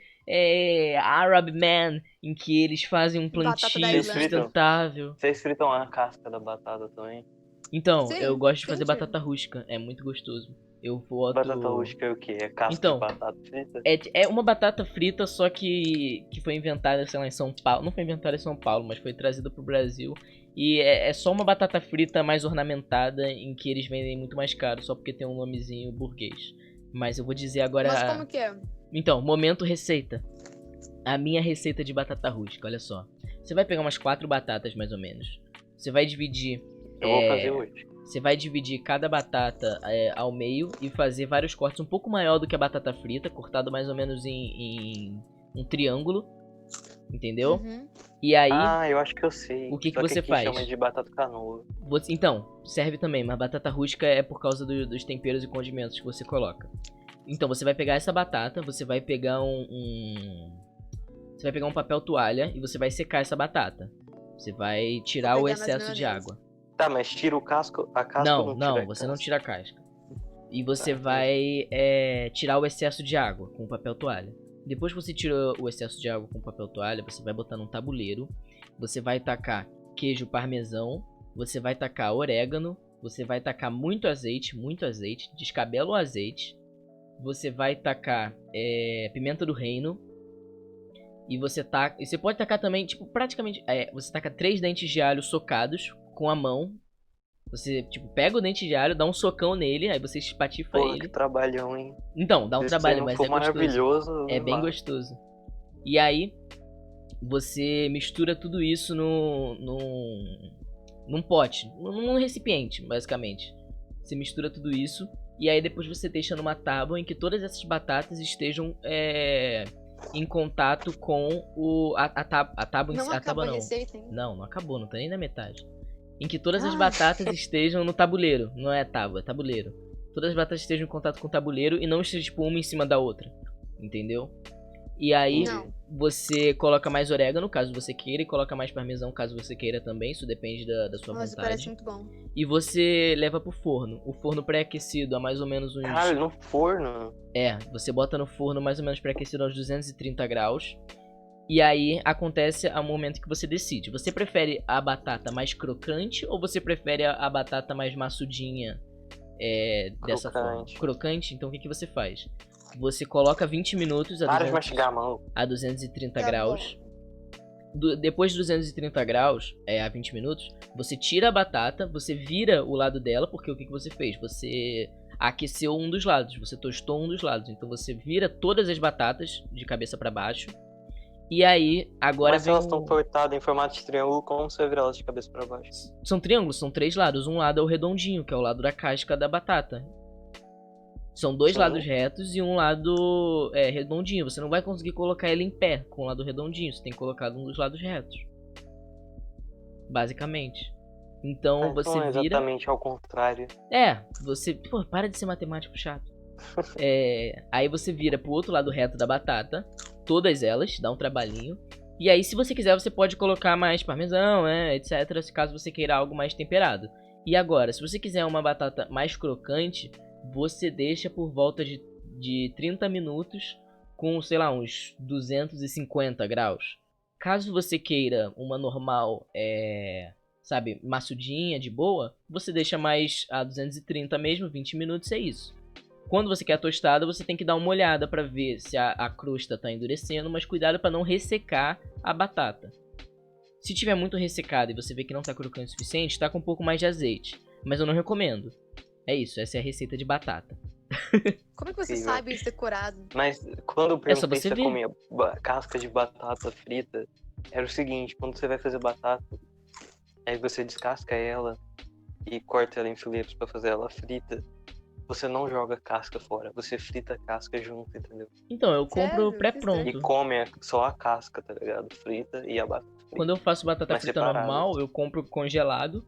Arab Man, em que eles fazem um Batata da plantio Islândia. sustentável. Vocês fritam a casca da batata também? Então, Sim, eu gosto de fazer sim. batata rústica. É muito gostoso. Eu voto... Batata rústica é o quê? É casca Então, de batata frita? É uma batata frita, só que foi inventada, sei lá, em São Paulo. Não foi inventada em São Paulo, mas foi trazida pro Brasil. E é só uma batata frita mais ornamentada, em que eles vendem muito mais caro, só porque tem um nomezinho burguês. Mas eu vou dizer agora... Mas como que é? Então, momento receita. A minha receita de batata rústica, olha só. Você vai pegar umas 4 batatas, mais ou menos. Você vai dividir... Eu vou fazer hoje. Você vai dividir cada batata ao meio e fazer vários cortes um pouco maior do que a batata frita, cortado mais ou menos em um triângulo, entendeu? Uhum. E aí, Ah, eu acho que eu sei. O que Só você aqui faz? chama de batata canoa. então, serve também, mas batata rústica é por causa dos temperos e condimentos que você coloca. Então, você vai pegar essa batata, você vai pegar você vai pegar um papel toalha e você vai secar essa batata. Você vai tirar Vou o pegar nas excesso de maionese. água. Tá, mas tira a casca ou Não, você não tira a casca. E você vai tirar o excesso de água com o papel toalha. Depois que você tira o excesso de água com o papel toalha, você vai botar num tabuleiro. Você vai tacar queijo parmesão. Você vai tacar orégano. Você vai tacar muito azeite. Descabela o azeite. Você vai tacar pimenta do reino. E você pode tacar também, tipo, praticamente... você taca 3 dentes de alho socados com a mão. Você, tipo, pega o dente de alho, dá um socão nele, aí você espatifa Porra, ele. que trabalhão, hein? Então, dá um Se trabalho, não mas for é gostoso. maravilhoso. É bem gostoso. E aí, você mistura tudo isso num pote, num recipiente, basicamente. Você mistura tudo isso, e aí depois você deixa numa tábua em que todas essas batatas estejam em contato com a tábua em si. Não A acabou tábua a não. receita, hein? Não acabou, não tá nem na metade. Em que todas as Ah. batatas estejam no tabuleiro. Não é tábua, é tabuleiro. Todas as batatas estejam em contato com o tabuleiro e não estejam, tipo, uma em cima da outra. Entendeu? E aí, Não. você coloca mais orégano, caso você queira, e coloca mais parmesão, caso você queira também. Isso depende da sua Nossa, vontade. parece muito bom. E você leva pro forno. O forno pré-aquecido a mais ou menos uns... Caralho, no forno? Você bota no forno mais ou menos pré-aquecido aos 230 graus. E aí acontece o momento que você decide. Você prefere a batata mais crocante ou você prefere a batata mais maçudinha dessa forma? Crocante. Crocante? Então o que você faz? Você coloca 20 minutos Para de mastigar a mão. a 230 Tá graus. Depois de 230 graus, a 20 minutos, você tira a batata, você vira o lado dela, porque o que você fez? Você aqueceu um dos lados, você tostou um dos lados. Então você vira todas as batatas de cabeça para baixo. E aí, agora Mas se vem elas estão cortadas em formato de triângulo, como você virar elas de cabeça pra baixo? São triângulos, são 3 lados. Um lado é o redondinho, que é o lado da casca da batata. São 2 Sim. lados retos e um lado redondinho. Você não vai conseguir colocar ele em pé com o lado redondinho. Você tem que colocar um dos lados retos. Basicamente. Então você Então é vira... exatamente ao contrário. Você... Pô, para de ser matemático chato. Aí você vira pro outro lado reto da batata. Todas elas, dá um trabalhinho. E aí, se você quiser, você pode colocar mais parmesão, etc. Se caso você queira algo mais temperado. E agora, se você quiser uma batata mais crocante, você deixa por volta de 30 minutos com, sei lá, uns 250 graus. Caso você queira uma normal, sabe, maçudinha, de boa, você deixa mais a 230 mesmo, 20 minutos, é isso. Quando você quer a tostada, você tem que dar uma olhada para ver se a crosta tá endurecendo, mas cuidado para não ressecar a batata. Se tiver muito ressecado e você vê que não tá crocante o suficiente, tá com um pouco mais de azeite. Mas eu não recomendo. É isso, essa é a receita de batata. Como é que você sabe isso decorado? Mas quando eu perguntei você se você ver. comia casca de batata frita, era o seguinte, quando você vai fazer batata, aí você descasca ela e corta ela em filetes pra fazer ela frita, você não joga casca fora, você frita a casca junto, entendeu? Então, eu compro Sério? pré-pronto. E come só a casca, tá ligado? Frita e a batata frita. Quando eu faço batata Mas frita separado. normal, eu compro congelado,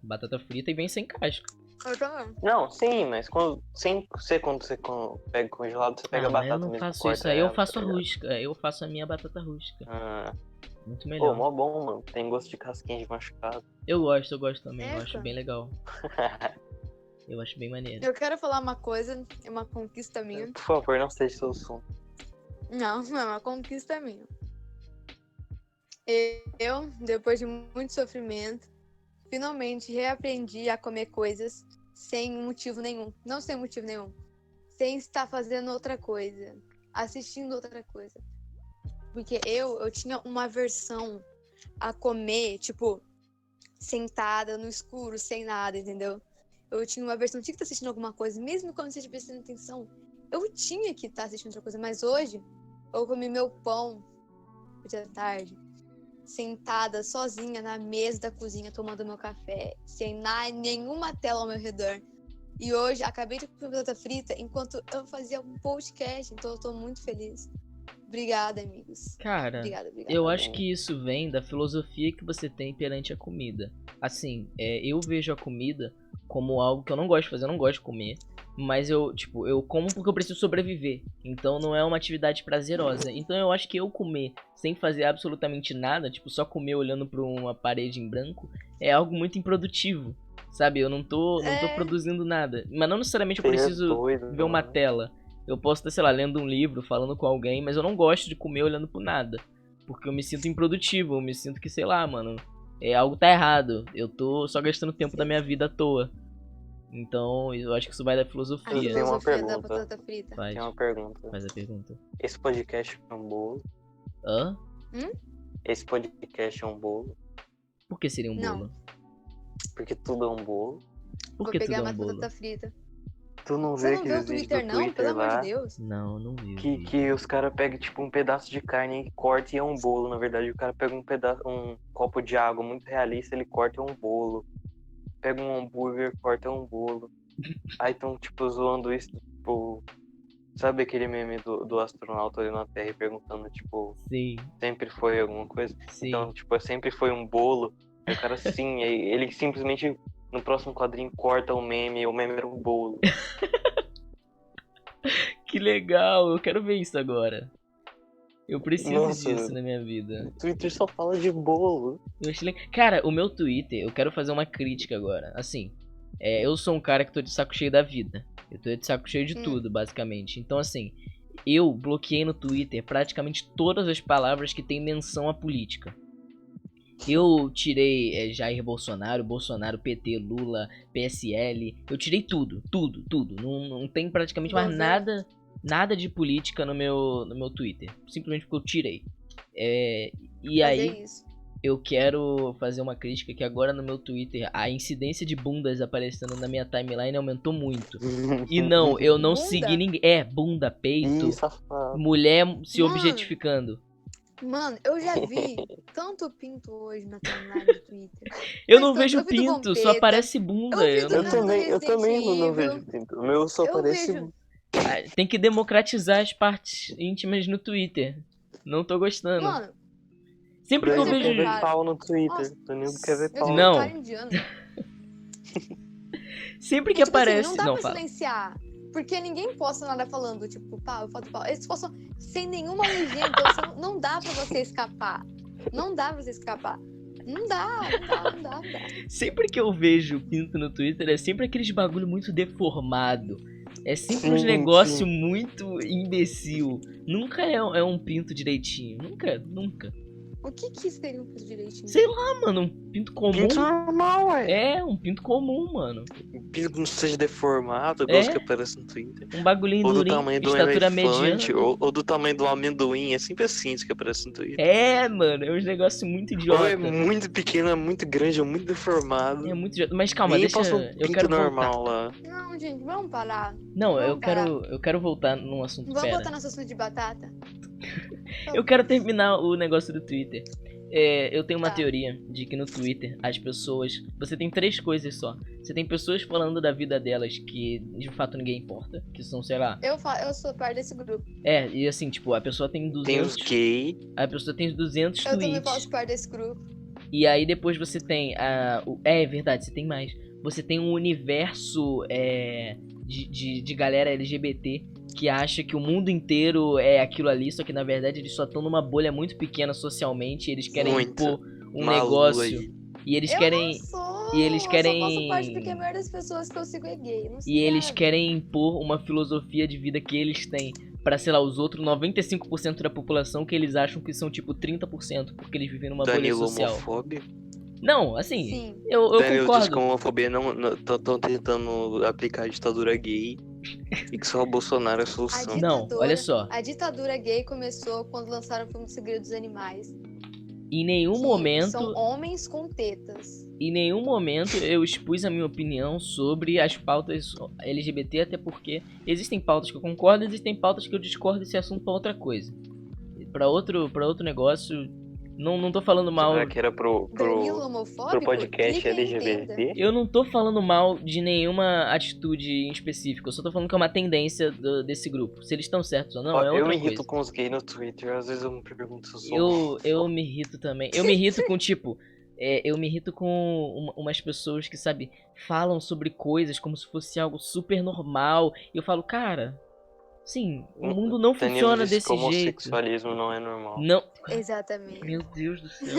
batata frita e vem sem casca. Eu também. Não, sim, mas quando você pega congelado, você pega a batata eu não mesmo, faço corta isso, aí eu ela, faço tá a ligado? rústica, eu faço a minha batata rústica. Muito Pô, melhor. mó bom, mano. Tem gosto de casquinha de machucado. Eu gosto também, eu Eca. acho bem legal. Eu acho bem maneiro. Eu quero falar uma coisa, é uma conquista minha. Por favor, não seja seu som. Não, é uma conquista minha. Eu, depois de muito sofrimento, finalmente reaprendi a comer coisas sem motivo nenhum. Não sem motivo nenhum. Sem estar fazendo outra coisa. Assistindo outra coisa. Porque eu tinha uma aversão a comer, tipo, sentada no escuro, sem nada, entendeu? Eu tinha uma aversão, tinha que estar assistindo alguma coisa. Mesmo quando você estivesse prestando atenção, eu tinha que estar assistindo outra coisa. Mas hoje, eu comi meu pão, hoje à tarde, sentada sozinha na mesa da cozinha, tomando meu café, sem nenhuma tela ao meu redor. E hoje, acabei de comer batata frita enquanto eu fazia um podcast, então eu tô muito feliz. Obrigada, amigos. Cara, Obrigada. eu acho que isso vem da filosofia que você tem perante a comida. Assim, eu vejo a comida como algo que eu não gosto de fazer, eu não gosto de comer. Mas eu como porque eu preciso sobreviver. Então não é uma atividade prazerosa. Então eu acho que eu comer sem fazer absolutamente nada, tipo, só comer olhando pra uma parede em branco, é algo muito improdutivo. Sabe, eu não tô produzindo nada. Mas não necessariamente eu preciso ver uma tela. Eu posso estar, sei lá, lendo um livro, falando com alguém, mas eu não gosto de comer olhando pro nada. Porque eu me sinto improdutivo, eu me sinto que, sei lá, mano, algo tá errado. Eu tô só gastando tempo da minha vida à toa. Então, eu acho que isso vai da filosofia. Tem uma pergunta. Da batata frita. Faz. Tem uma pergunta. Faz a pergunta. Esse podcast é um bolo? Hã? Esse podcast é um bolo? Por que seria um Não. bolo? Porque tudo é um bolo. Por Vou que tudo pegar é uma um bolo? batata frita. Tu não Você vê não vê o aqueles vídeos Twitter, do não? Twitter Pelo amor lá? Hum. de Deus. Não vi. Que os caras pegam tipo um pedaço de carne e corta e é um bolo. Na verdade, o cara pega um copo de água muito realista, ele corta e é um bolo. Pega um hambúrguer, corta e é um bolo. Aí tão tipo zoando isso, tipo... Sabe aquele meme do astronauta ali na Terra perguntando, tipo... Sim. Sempre foi alguma coisa? Sim. Então, tipo, sempre foi um bolo. Aí o cara, sim, aí ele simplesmente... No próximo quadrinho corta o meme era um bolo. Que legal, eu quero ver isso agora. Eu preciso Nossa, disso na minha vida. O Twitter só fala de bolo. Cara, o meu Twitter, eu quero fazer uma crítica agora. Assim, eu sou um cara que tô de saco cheio da vida. Eu tô de saco cheio de tudo, basicamente. Então, assim, eu bloqueei no Twitter praticamente todas as palavras que tem menção à política. Eu tirei Jair Bolsonaro, PT, Lula, PSL. Eu tirei tudo. Não tem praticamente mais nada de política no meu Twitter. Simplesmente porque eu tirei. E aí, eu quero fazer uma crítica que agora no meu Twitter a incidência de bundas aparecendo na minha timeline aumentou muito. E não, eu não segui ninguém. Bunda, peito, mulher se objetificando. Mano, eu já vi tanto pinto hoje na timeline do Twitter. Eu não vejo pinto, só aparece bunda. Eu também não vejo pinto. O meu só aparece... Tem que democratizar as partes íntimas no Twitter. Não tô gostando. Mano, sempre que eu vejo... quer ver pau no Twitter. Tonildo quer ver pau. Não. Sempre que tipo aparece... Assim, não dá pra silenciar. Porque ninguém posta nada falando, tipo, pau, eu falo pau. Eles postam sem nenhuma legenda, então não dá pra você escapar. Não dá pra você escapar. Não dá. Sempre que eu vejo pinto no Twitter, é sempre aqueles bagulho muito deformado. É sempre uns negócio muito imbecil. Nunca é um pinto direitinho. Nunca. O que seria um pinto direitinho? Sei lá, mano, um pinto comum. Pinto normal, ué. É, um pinto comum, mano. Pinto que não seja deformado, igual os que aparecem no Twitter. Um bagulhinho Ou do durinho, tamanho do estatura elefante, mediana. ou do tamanho do amendoim. É sempre assim isso que aparece no Twitter. É, mano, é uns negócios muito Ou idiota. é muito pequeno, é muito grande, é muito deformado. É muito idiota. Mas calma, Nem deixa. passa um Eu pinto quero normal voltar. lá. Não, gente, vamos parar. Não, Vamos eu quero voltar num assunto. Vamos Pera. botar nosso assunto de batata? Eu quero terminar o negócio do Twitter. Eu tenho uma Tá. teoria de que no Twitter as pessoas. Você tem 3 coisas só. Você tem pessoas falando da vida delas que de fato ninguém importa. Que são, sei lá. Eu sou parte desse grupo. E assim, tipo, a pessoa tem 200. Tem os gay. A pessoa tem 200 Eu também tweets. faço parte desse grupo. E aí depois você tem é verdade, você tem mais. Você tem um universo de galera LGBT que acha que o mundo inteiro é aquilo ali, só que na verdade eles só estão numa bolha muito pequena socialmente, e eles querem Muito. impor um Malu negócio. aí. E eles Eu querem. não sou. e eles querem- Eu só faço parte porque a maioria das pessoas que eu sigo é gay. Não sei E eles nada. querem impor uma filosofia de vida que eles têm pra, sei lá, os outros 95% da população que eles acham que são tipo 30%, porque eles vivem numa bolha Danilo social. homofóbico. Não, assim, Sim. eu Danilo diz concordo. que a homofobia não estão tentando aplicar a ditadura gay e que só o Bolsonaro é a solução. Não, ditadura- olha só. A ditadura gay começou quando lançaram o filme Segredo dos Animais. Em nenhum que momento. São homens com tetas. Em nenhum momento eu expus a minha opinião sobre as pautas LGBT, até porque existem pautas que eu concordo, existem pautas que eu discordo desse assunto pra outra coisa. Pra outro negócio, não tô falando mal. Será que era Danilo pro homofóbico? podcast Clica e LGBT? entenda. Eu não tô falando mal de nenhuma atitude em específico, eu só tô falando que é uma tendência desse grupo. Se eles estão certos ou não, Ó, é eu outra me coisa. irrito com os gays no Twitter, às vezes eu me pergunto se eu sou Eu me irrito também. Eu me irrito com, tipo... eu me irrito com umas pessoas que, sabe, falam sobre coisas como se fosse algo super normal. E eu falo, cara... Sim, o mundo não Danilo funciona disse desse que jeito. homossexualismo não é normal. Não... Exatamente. Meu Deus do céu.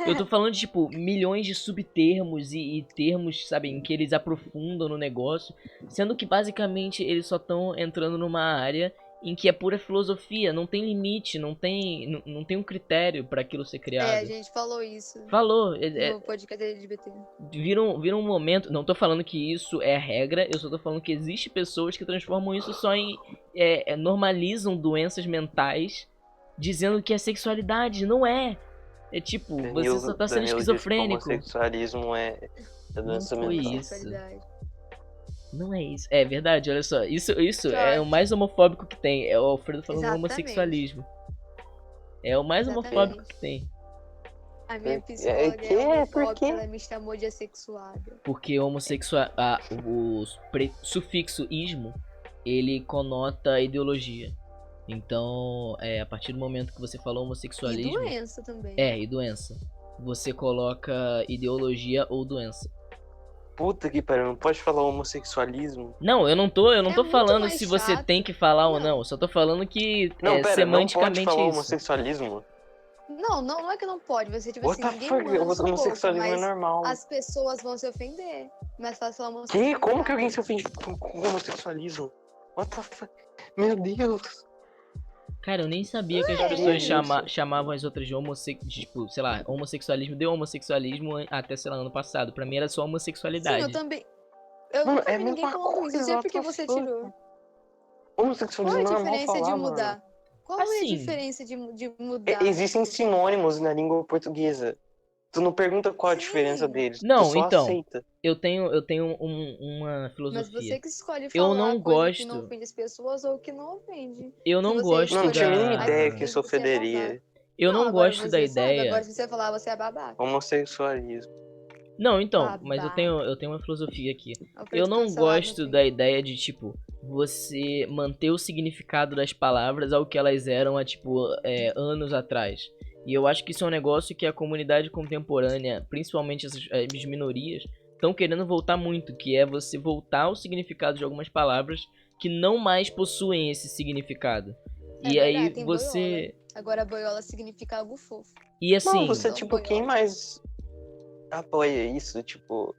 Eu tô falando de, tipo, milhões de subtermos e termos, sabe, em que eles aprofundam no negócio. Sendo que, basicamente, eles só estão entrando numa área em que é pura filosofia. Não tem limite, não tem um critério pra aquilo ser criado. A gente falou isso Falou. no podcast LGBT. Vira um momento... Não tô falando que isso é a regra. Eu só tô falando que existe pessoas que transformam isso só em... normalizam doenças mentais, dizendo que é sexualidade. Não é. É tipo, você só tá sendo Danilo esquizofrênico. disse que homossexualismo é doença Não foi mental. isso. Sexualidade. Não é isso. É verdade, olha só. Isso é Jorge. o mais homofóbico que tem. É o Alfredo falando Exatamente. homossexualismo. É o mais Exatamente. homofóbico que tem. A minha Por- psicóloga que? é homofóbica, Por quê? ela me chamou de assexuada. Porque homossexual... o sufixo ismo, ele conota ideologia. Então, a partir do momento que você falou E homossexualismo... doença também. E doença. Você coloca ideologia ou doença. Puta que pariu, não pode falar homossexualismo? Não, eu não tô muito falando mais se você chato. tem que falar ou Não. não. Eu só tô falando que Não, pera, não pode semanticamente falar é isso. homossexualismo? Não é que não pode. Você, tipo What assim, the ninguém fuck? manda no seu Homossexualismo corpo, é normal. mas as pessoas vão se ofender. Mas faz falar Que? homossexualidade. Como que alguém se ofende com homossexualismo? What the fuck? Meu Deus. Cara, eu nem sabia que as é pessoas isso. chamavam as outras de tipo, sei lá, homossexualismo de homossexualismo até, sei lá, ano passado. Pra mim era só Sim, homossexualidade. eu também. Eu Mano, nunca é vi a ninguém mesma falando isso. coisa, Não sei what por que the você fuck? tirou. Qual Homossexualismo é a não é normal diferença falar, de mudar? mano. Qual é a Assim, diferença de mudar? Existem sinônimos na língua portuguesa. Tu não pergunta qual a Sim. diferença deles. Não, tu só então, aceita. eu tenho uma Mas filosofia. você que escolhe Eu falar não coisa que não gosto- ofende as pessoas ou que não ofende. Eu não Se você gosto Não tinha a mínima da... ideia que Você isso é ofenderia. babaca. Eu não agora gosto você da sabe, ideia... Agora se você falar, você é babaca. Homossexualismo. Não, então, Babaca. mas eu tenho uma filosofia aqui. Alfredo Eu não cancelado no gosto Twitter. da ideia de, tipo, você manter o significado das palavras ao que elas eram há, tipo, anos atrás. E eu acho que isso é um negócio que a comunidade contemporânea, principalmente as minorias, estão querendo voltar muito, que é você voltar ao significado de algumas palavras que não mais possuem esse significado. É E verdade, aí tem você... Agora boiola significa algo fofo. E assim... Não, você, Não, tipo, boiola. quem mais apoia isso, tipo...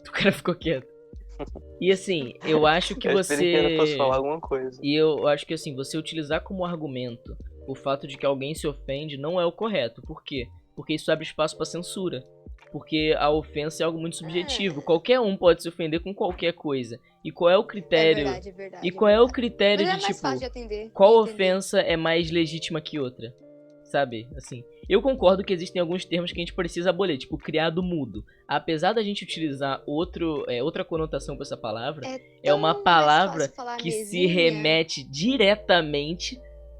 O cara ficou quieto. E assim, eu acho que eu esperei que ele fosse você... falar alguma coisa. E eu acho que assim, você utilizar como argumento o fato de que alguém se ofende não é o correto. Por quê? Porque isso abre espaço pra censura. Porque a ofensa é algo muito subjetivo. Qualquer um pode se ofender com qualquer coisa. E qual é o critério? É verdade. E qual é o critério Mas é de mais tipo, fácil de atender, qual de entender. ofensa é mais legítima que outra? Sabe? Assim, eu concordo que existem alguns termos que a gente precisa abolir, tipo criado mudo. Apesar da gente utilizar outra conotação pra essa palavra, é uma tão mais palavra fácil falar que se mesinha. remete diretamente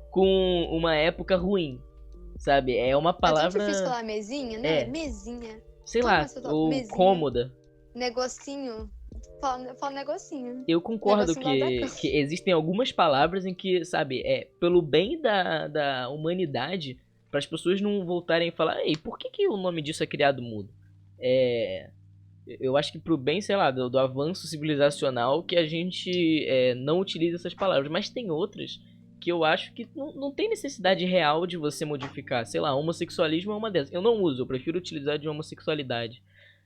com uma época ruim. Sabe? É uma É tão palavra, difícil falar mesinha, né? É. Mesinha. sei Como lá, você fala? ou Mesinha. cômoda. Negocinho. Fala negocinho. Eu concordo Negocinho lá da cama. que existem algumas palavras em que, sabe, pelo bem da humanidade, para as pessoas não voltarem a falar, ei, por que o nome disso é criado mudo? Eu acho que pro bem, sei lá, do avanço civilizacional que a gente não utiliza essas palavras. Mas tem outras que eu acho que não tem necessidade real de você modificar. Sei lá, homossexualismo é uma dessas. Eu não uso, eu prefiro utilizar de homossexualidade.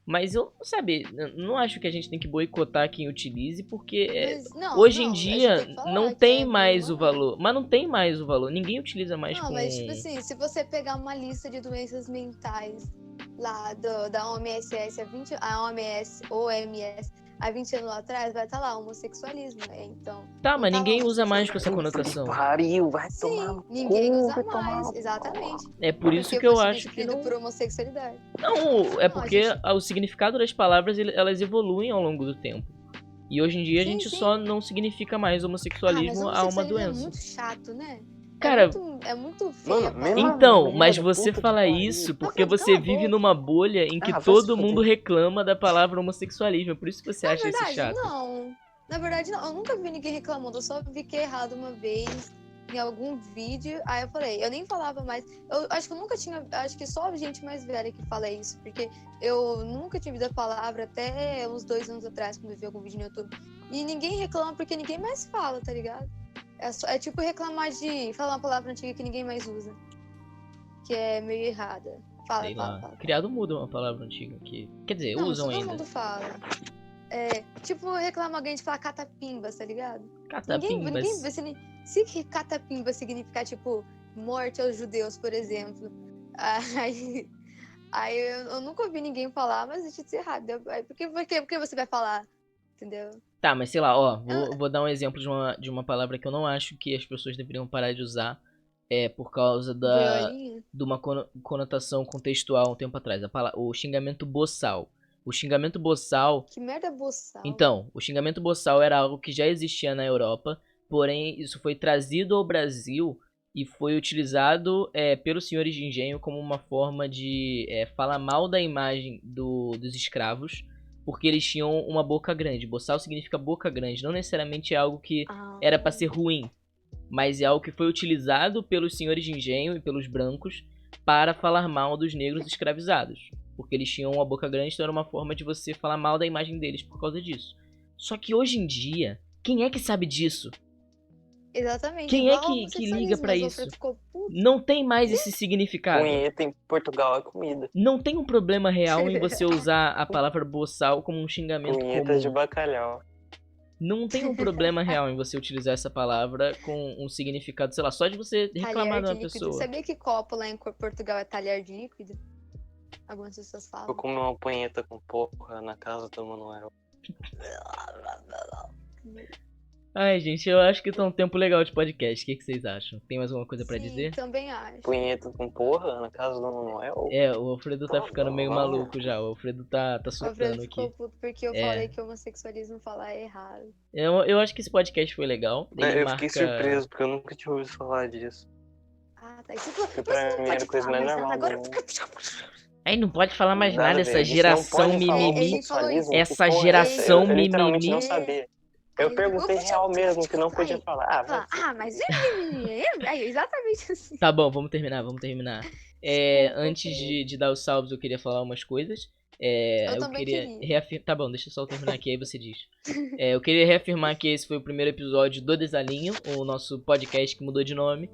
Mas eu, sabe, não acho que a gente tem que boicotar quem utilize, porque hoje em dia não tem mais o valor. Mas não tem mais o valor, ninguém utiliza mais com... Mas tipo assim, se você pegar uma lista de doenças mentais lá da OMS, OMS, há 20 anos atrás, vai estar lá, homossexualismo, né? Então... Tá, mas tá ninguém lá, usa mais com essa conotação. Pariu, vai tomar no ninguém cu, usa vai mais, tomar... exatamente. É por isso Porque que eu foi acho que substituído não... por homossexualidade. Não, é Não, porque a gente- o significado das palavras, elas evoluem ao longo do tempo. E hoje em dia a Sim, gente sim. só não significa mais Mas homossexualismo a uma homossexualismo doença. é muito chato, né? Cara, É muito feio. Mano, a mesmo- palavra. então, merda, mas puta você que fala pariu. isso porque Rafael, você cala a vive boca. numa bolha em que vai se todo fuder. mundo reclama da palavra homossexualismo. É por isso que você Na acha isso verdade, chato. não. Na verdade, não. Eu nunca vi ninguém reclamando. Eu só vi que é errado uma vez em algum vídeo. Aí eu falei, eu nem falava mais. Eu acho que eu nunca tinha. Acho que só gente mais velha que fala isso. Porque eu nunca tinha ouvido a palavra até uns 2 anos atrás, quando eu vi algum vídeo no YouTube. E ninguém reclama porque ninguém mais fala, tá ligado? É tipo reclamar de falar uma palavra antiga que ninguém mais usa. Que é meio errada. Sei lá. Criado muda uma palavra antiga que... Quer dizer, Não, usam todo ainda. mundo fala. Tipo, reclama alguém de falar catapimbas, tá ligado? Catapimbas. Se catapimba significar, tipo, morte aos judeus, por exemplo, aí eu nunca ouvi ninguém falar, mas deixa de ser errado. Aí, por que você vai falar? Entendeu? Tá, mas sei lá, ó, vou dar um exemplo de uma palavra que eu não acho que as pessoas deveriam parar de usar por causa Violinha? de uma conotação contextual um tempo atrás. O xingamento boçal. O xingamento boçal... Que merda boçal. Então, o xingamento boçal era algo que já existia na Europa, porém isso foi trazido ao Brasil e foi utilizado pelos senhores de engenho como uma forma de falar mal da imagem dos escravos, porque eles tinham uma boca grande. Boçal significa boca grande, não necessariamente é algo que era pra ser ruim, mas é algo que foi utilizado pelos senhores de engenho e pelos brancos para falar mal dos negros escravizados. Porque eles tinham uma boca grande, então era uma forma de você falar mal da imagem deles por causa disso. Só que hoje em dia, quem é que sabe disso? Exatamente. Quem é igual ao que liga pra homossexualismo, isso? mas o Alfredo ficou puto. Não tem mais esse significado. Punheta em Portugal é comida. Não tem um problema real em você usar a palavra boçal como um xingamento Punheta de comum. bacalhau. Não tem um problema real em você utilizar essa palavra com um significado, sei lá, só de você reclamar Talher de de uma líquido. pessoa. Sabia que copo lá em Portugal é talher de líquido? Algumas pessoas falam. Eu comi uma punheta com porra na casa do Manuel. Ai, gente, eu acho que tá um tempo legal de podcast. O que vocês acham? Tem mais alguma coisa pra dizer? Também acho. Punheta com porra na casa do Manuel? O Alfredo tá ficando meio maluco já. O Alfredo tá O surtando Alfredo aqui. ficou puto porque eu falei que o homossexualismo falar é errado. Eu acho que esse podcast foi legal. Ele Eu marca... fiquei surpreso, porque eu nunca tinha ouvido falar disso. Ah, tá. Porque pra mim era coisa mais normal. Agora... Aí não pode falar mais nada, a ver, essa a gente não geração pode falar mimimi. homossexualismo, Essa que porra é geração essa? Eu literalmente mimimi. não sabia. Eu perguntei real mesmo, que não podia falar. Mas é exatamente assim. Tá bom, vamos terminar. Antes de dar os salvos, eu queria falar umas coisas. Eu também queria queria. reafirmar. Tá bom, deixa eu só terminar aqui, aí você diz. Eu queria reafirmar que esse foi o primeiro episódio do Desalinho, o nosso podcast que mudou de nome.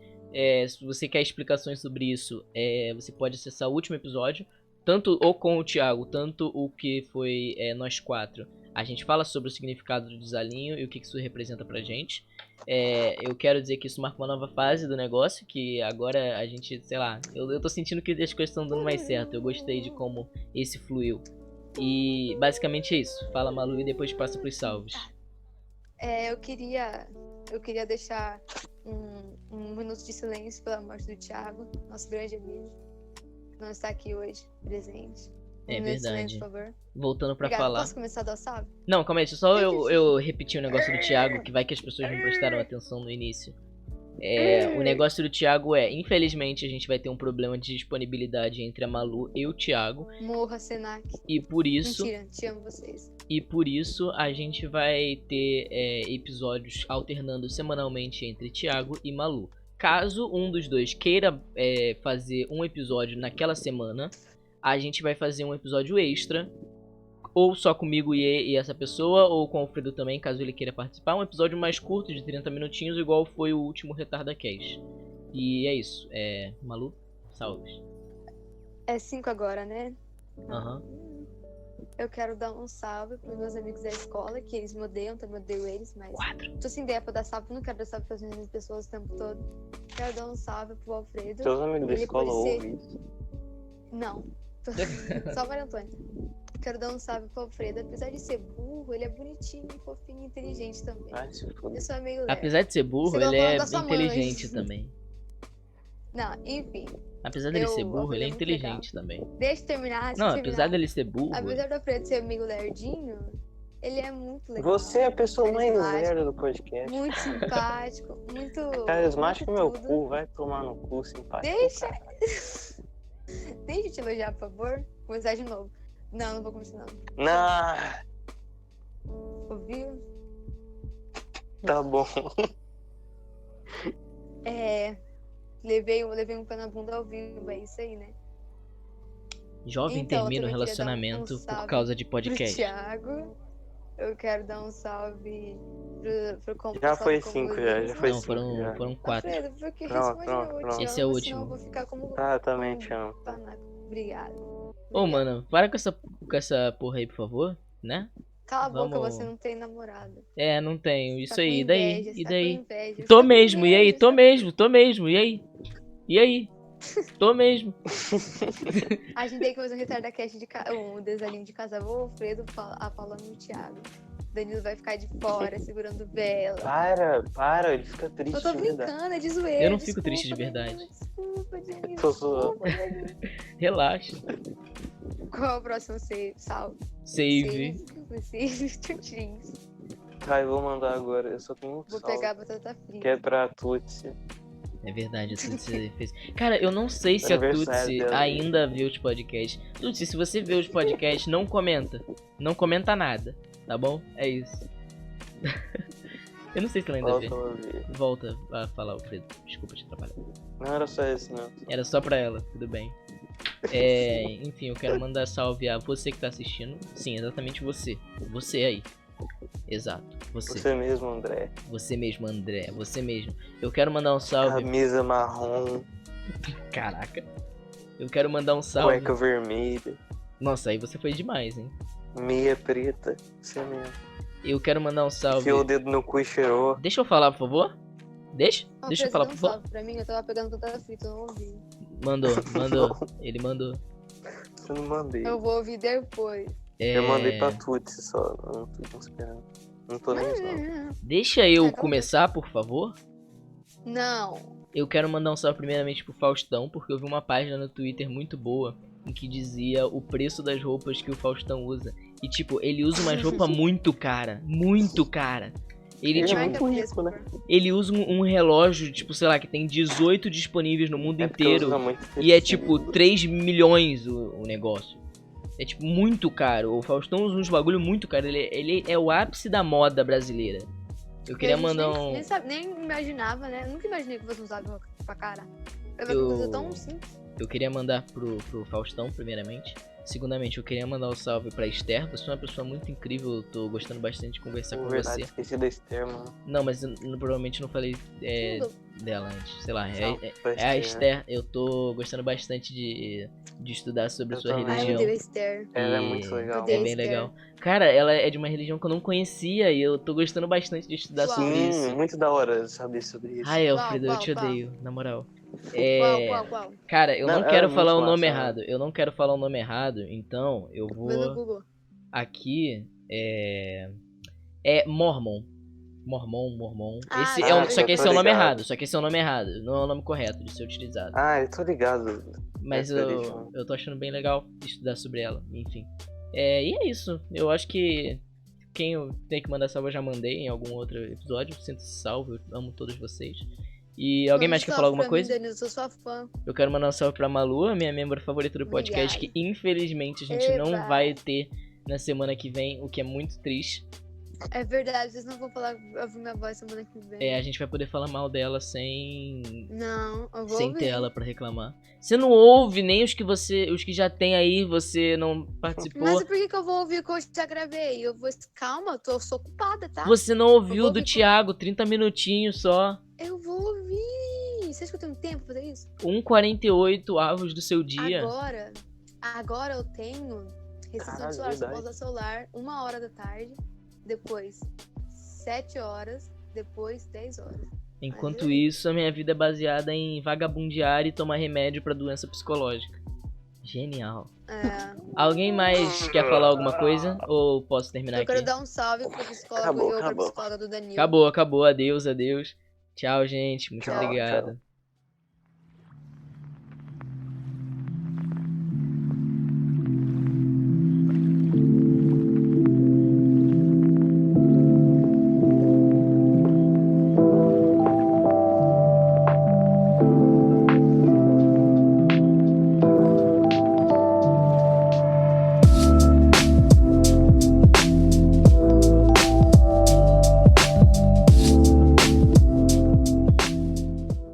Se você quer explicações sobre isso, você pode acessar o último episódio, tanto o com o Thiago, tanto o que foi nós 4. A gente fala sobre o significado do desalinho e o que isso representa pra gente. Eu quero dizer que isso marca uma nova fase do negócio, que agora a gente, sei lá, eu tô sentindo que as coisas estão dando mais certo. Eu gostei de como esse fluiu. E basicamente é isso. Fala, Malu, e depois passa pros salves. Eu queria deixar um minuto de silêncio pela morte do Thiago, nosso grande amigo, que não está aqui hoje, presente. Verdade. Silêncio, por favor. Voltando pra Obrigada. falar. Posso começar a dar o salve? Não, calma aí, só eu repetir o negócio do Thiago, que vai que as pessoas não prestaram atenção no início. O negócio do Thiago infelizmente, a gente vai ter um problema de disponibilidade entre a Malu e o Thiago. Morra, Senac. E por isso... Mentira, te amo vocês. E por isso a gente vai ter episódios alternando semanalmente entre Thiago e Malu. Caso um dos dois queira fazer um episódio naquela semana, a gente vai fazer um episódio extra, ou só comigo e essa pessoa, ou com o Alfredo também, caso ele queira participar. Um episódio mais curto, de 30 minutinhos, igual foi o último Retarda Cast. E é isso. Malu, salves. É 5 agora, né? Aham. Eu quero dar um salve pros meus amigos da escola, que eles me odeiam, também odeio eles, mas 4. tô sem ideia pra dar salve, não quero dar salve pras mesmas pessoas o tempo todo. Quero dar um salve pro Alfredo. Seus amigos da Ele escola pode ser- ouvem isso? Não, só Maria Antônia. Quero dar um salve pro Alfredo, apesar de ser burro, ele é bonitinho, fofinho e inteligente também. Ai, se foda. Eu sou amigo dele. Apesar de ser burro, Você tá ele é falando da sua mãe. inteligente também. Não, enfim, Apesar dele ser o burro, ele é Alfredo é muito inteligente também. deixa eu terminar. Não, apesar dele ser burro... Apesar do Alfredo ser amigo lerdinho, ele é muito legal. Você é a pessoa mais Carismático. lerda do podcast. Muito simpático, muito. Carismático muito meu tudo. cu, vai tomar no cu, simpático. Deixa. Deixa eu te elogiar, por favor. Vou começar de novo. Não vou começar, não. Não, Ouviu? tá bom. Levei um pé na bunda ao vivo, é isso aí, né? Jovem Então, eu termina o também queria dar um relacionamento por salve causa de Pro podcast. Thiago. Eu quero dar um salve pro Já pessoal foi do 5 Comunismo. já foi Não, 5 já. foram 4. Alfredo, porque Pronto, responde pronto, meu, eu pronto. te Esse é o amo, último. senão eu vou ficar como Tá, também te amo. panaca. Obrigada. Ô, mano, para com essa porra aí, por favor, né? Cala a boca, Vamos- você não tem namorada. Não tenho. Isso Tá com aí, e inveja, daí? você E tá daí? com inveja, você Tô tá com mesmo, e aí? inveja, Tô você tá- mesmo, tô mesmo, e aí? E aí? Tô mesmo. A gente tem que fazer um retarda cast um desalinho de casal. O Alfredo falando no Thiago. Danilo vai ficar de fora, segurando vela. Para, ele fica triste Eu tô de verdade. brincando, é de zoeira. Eu não fico desculpa, triste de verdade. Danilo, Desculpa, Danilo. Tô zoando. Desculpa, Danilo. Relaxa. Qual é o próximo salve? Save. Save, tchutchins. Tá, eu vou mandar agora. Eu só tenho um Vou salve, pegar a batata frita. que é pra Tutsi. É verdade, a Tutsi fez. Cara, eu não sei se a Aniversário Tutsi dela. ainda vê os podcasts. Tutsi, se você vê os podcasts, não comenta. Não comenta nada, tá bom? É isso. Eu não sei se ela ainda vê. Volta a ouvir. Volta a falar, Alfredo. Desculpa te atrapalhar. Não era só isso, não. Era só pra ela, tudo bem. Enfim, eu quero mandar salve a você que tá assistindo. Sim, exatamente você. Você aí. Exato, você. Você mesmo, André. Você mesmo, André. Você mesmo. Eu quero mandar um salve. Camisa marrom, Caraca. Eu quero mandar um salve. cueca vermelha, Nossa, aí você foi demais, hein? meia preta. Você mesmo. Eu quero mandar um salve. Enfiou o dedo no cu e cheirou. Deixa eu falar, por favor. Deixa eu Alfredo, falar, dá um por favor. salve pra mim, eu tava pegando batata frita, eu não ouvi. Mandou. Ele mandou. Você não mandei. Eu vou ouvir depois. Eu mandei pra Tutsi só. Não tô esperando. Não tô nem usando. Deixa eu Calma. começar, por favor. Não. Eu quero mandar um salve primeiramente pro Faustão, porque eu vi uma página no Twitter muito boa em que dizia o preço das roupas que o Faustão usa. E tipo, ele usa uma roupa muito cara. Muito cara. Ele, Ele é tipo, muito Marca rico, né? preço, ele usa um relógio, tipo, sei lá, que tem 18 disponíveis no mundo É porque inteiro. usa muito E é tecido. tipo 3 milhões o negócio. É tipo muito caro. O Faustão usa uns bagulho muito caro. Ele é o ápice da moda brasileira. Eu queria a gente mandar nem imaginava, né? Eu nunca imaginei que fosse usar pra cara. É Eu- uma coisa tão simples. Eu queria mandar pro Faustão, primeiramente. Segundamente, eu queria mandar um salve pra Esther. Você é uma pessoa muito incrível. Eu tô gostando bastante de conversar com verdade, você. esqueci desse termo. Não, mas eu provavelmente não falei dela antes. Sei lá, Não, é a Esther. Eu tô gostando bastante de estudar sobre sua também. Ai, eu religião. odeio a Esther. Ela é E muito legal. Odeio É bem Esther. legal. Cara, ela é de uma religião que eu não conhecia e eu tô gostando bastante de estudar Uau. sobre isso. Muito da hora saber sobre isso. Ai, Uau, Alfredo, eu uau, te uau. odeio, na moral. Qual? Cara, eu não Não, ela quero é falar muito o nome massa, né? errado. Eu não quero falar o nome errado, então eu Vê no vou Google. aqui. É Mormon. Mormon. Ah, Esse sim, só que eu esse tô é o nome ligado. errado. Só que esse é o nome errado. Não é o nome correto de ser utilizado. Eu tô ligado. Mas essa religião. eu tô achando bem legal estudar sobre ela. Enfim. E é isso. Eu acho que quem eu tenho que mandar salve eu já mandei em algum outro episódio. Sinta-se salvo. Eu amo todos vocês. E alguém mais quer falar alguma coisa? Mim, Dani, eu sou sua fã. Eu quero mandar um salve pra Malu, a minha membro favorita do podcast, Obrigada. que infelizmente a gente não Eba. vai ter na semana que vem, o que é muito triste. É verdade, vocês não vão ouvir minha voz semana que vem. A gente vai poder falar mal dela sem Não, eu vou sem ouvir. ter ela pra reclamar. Você não ouve nem os que já tem aí, você não participou. Mas por que eu vou ouvir o que eu já gravei? Calma, eu sou ocupada, tá? Você não ouviu Eu vou do ouvir Thiago, 30 minutinhos só. Eu vou ouvir. Você acha que eu tenho tempo pra fazer isso? 1,48 avos do seu dia. Agora eu tenho restrição Caralho, de celular. Só verdade. posso usar celular 1h da tarde, depois 7 horas, depois 10 horas. Enquanto Aí- isso, a minha vida é baseada em vagabundear e tomar remédio pra doença psicológica. Genial. É, Alguém mais quer falar alguma coisa? Ou posso terminar eu aqui? quero dar um salve pro psicólogo Acabou, e pra acabou. psicóloga do Danilo. Acabou. Adeus. Tchau, gente. Muito Tchau, obrigado. tchau.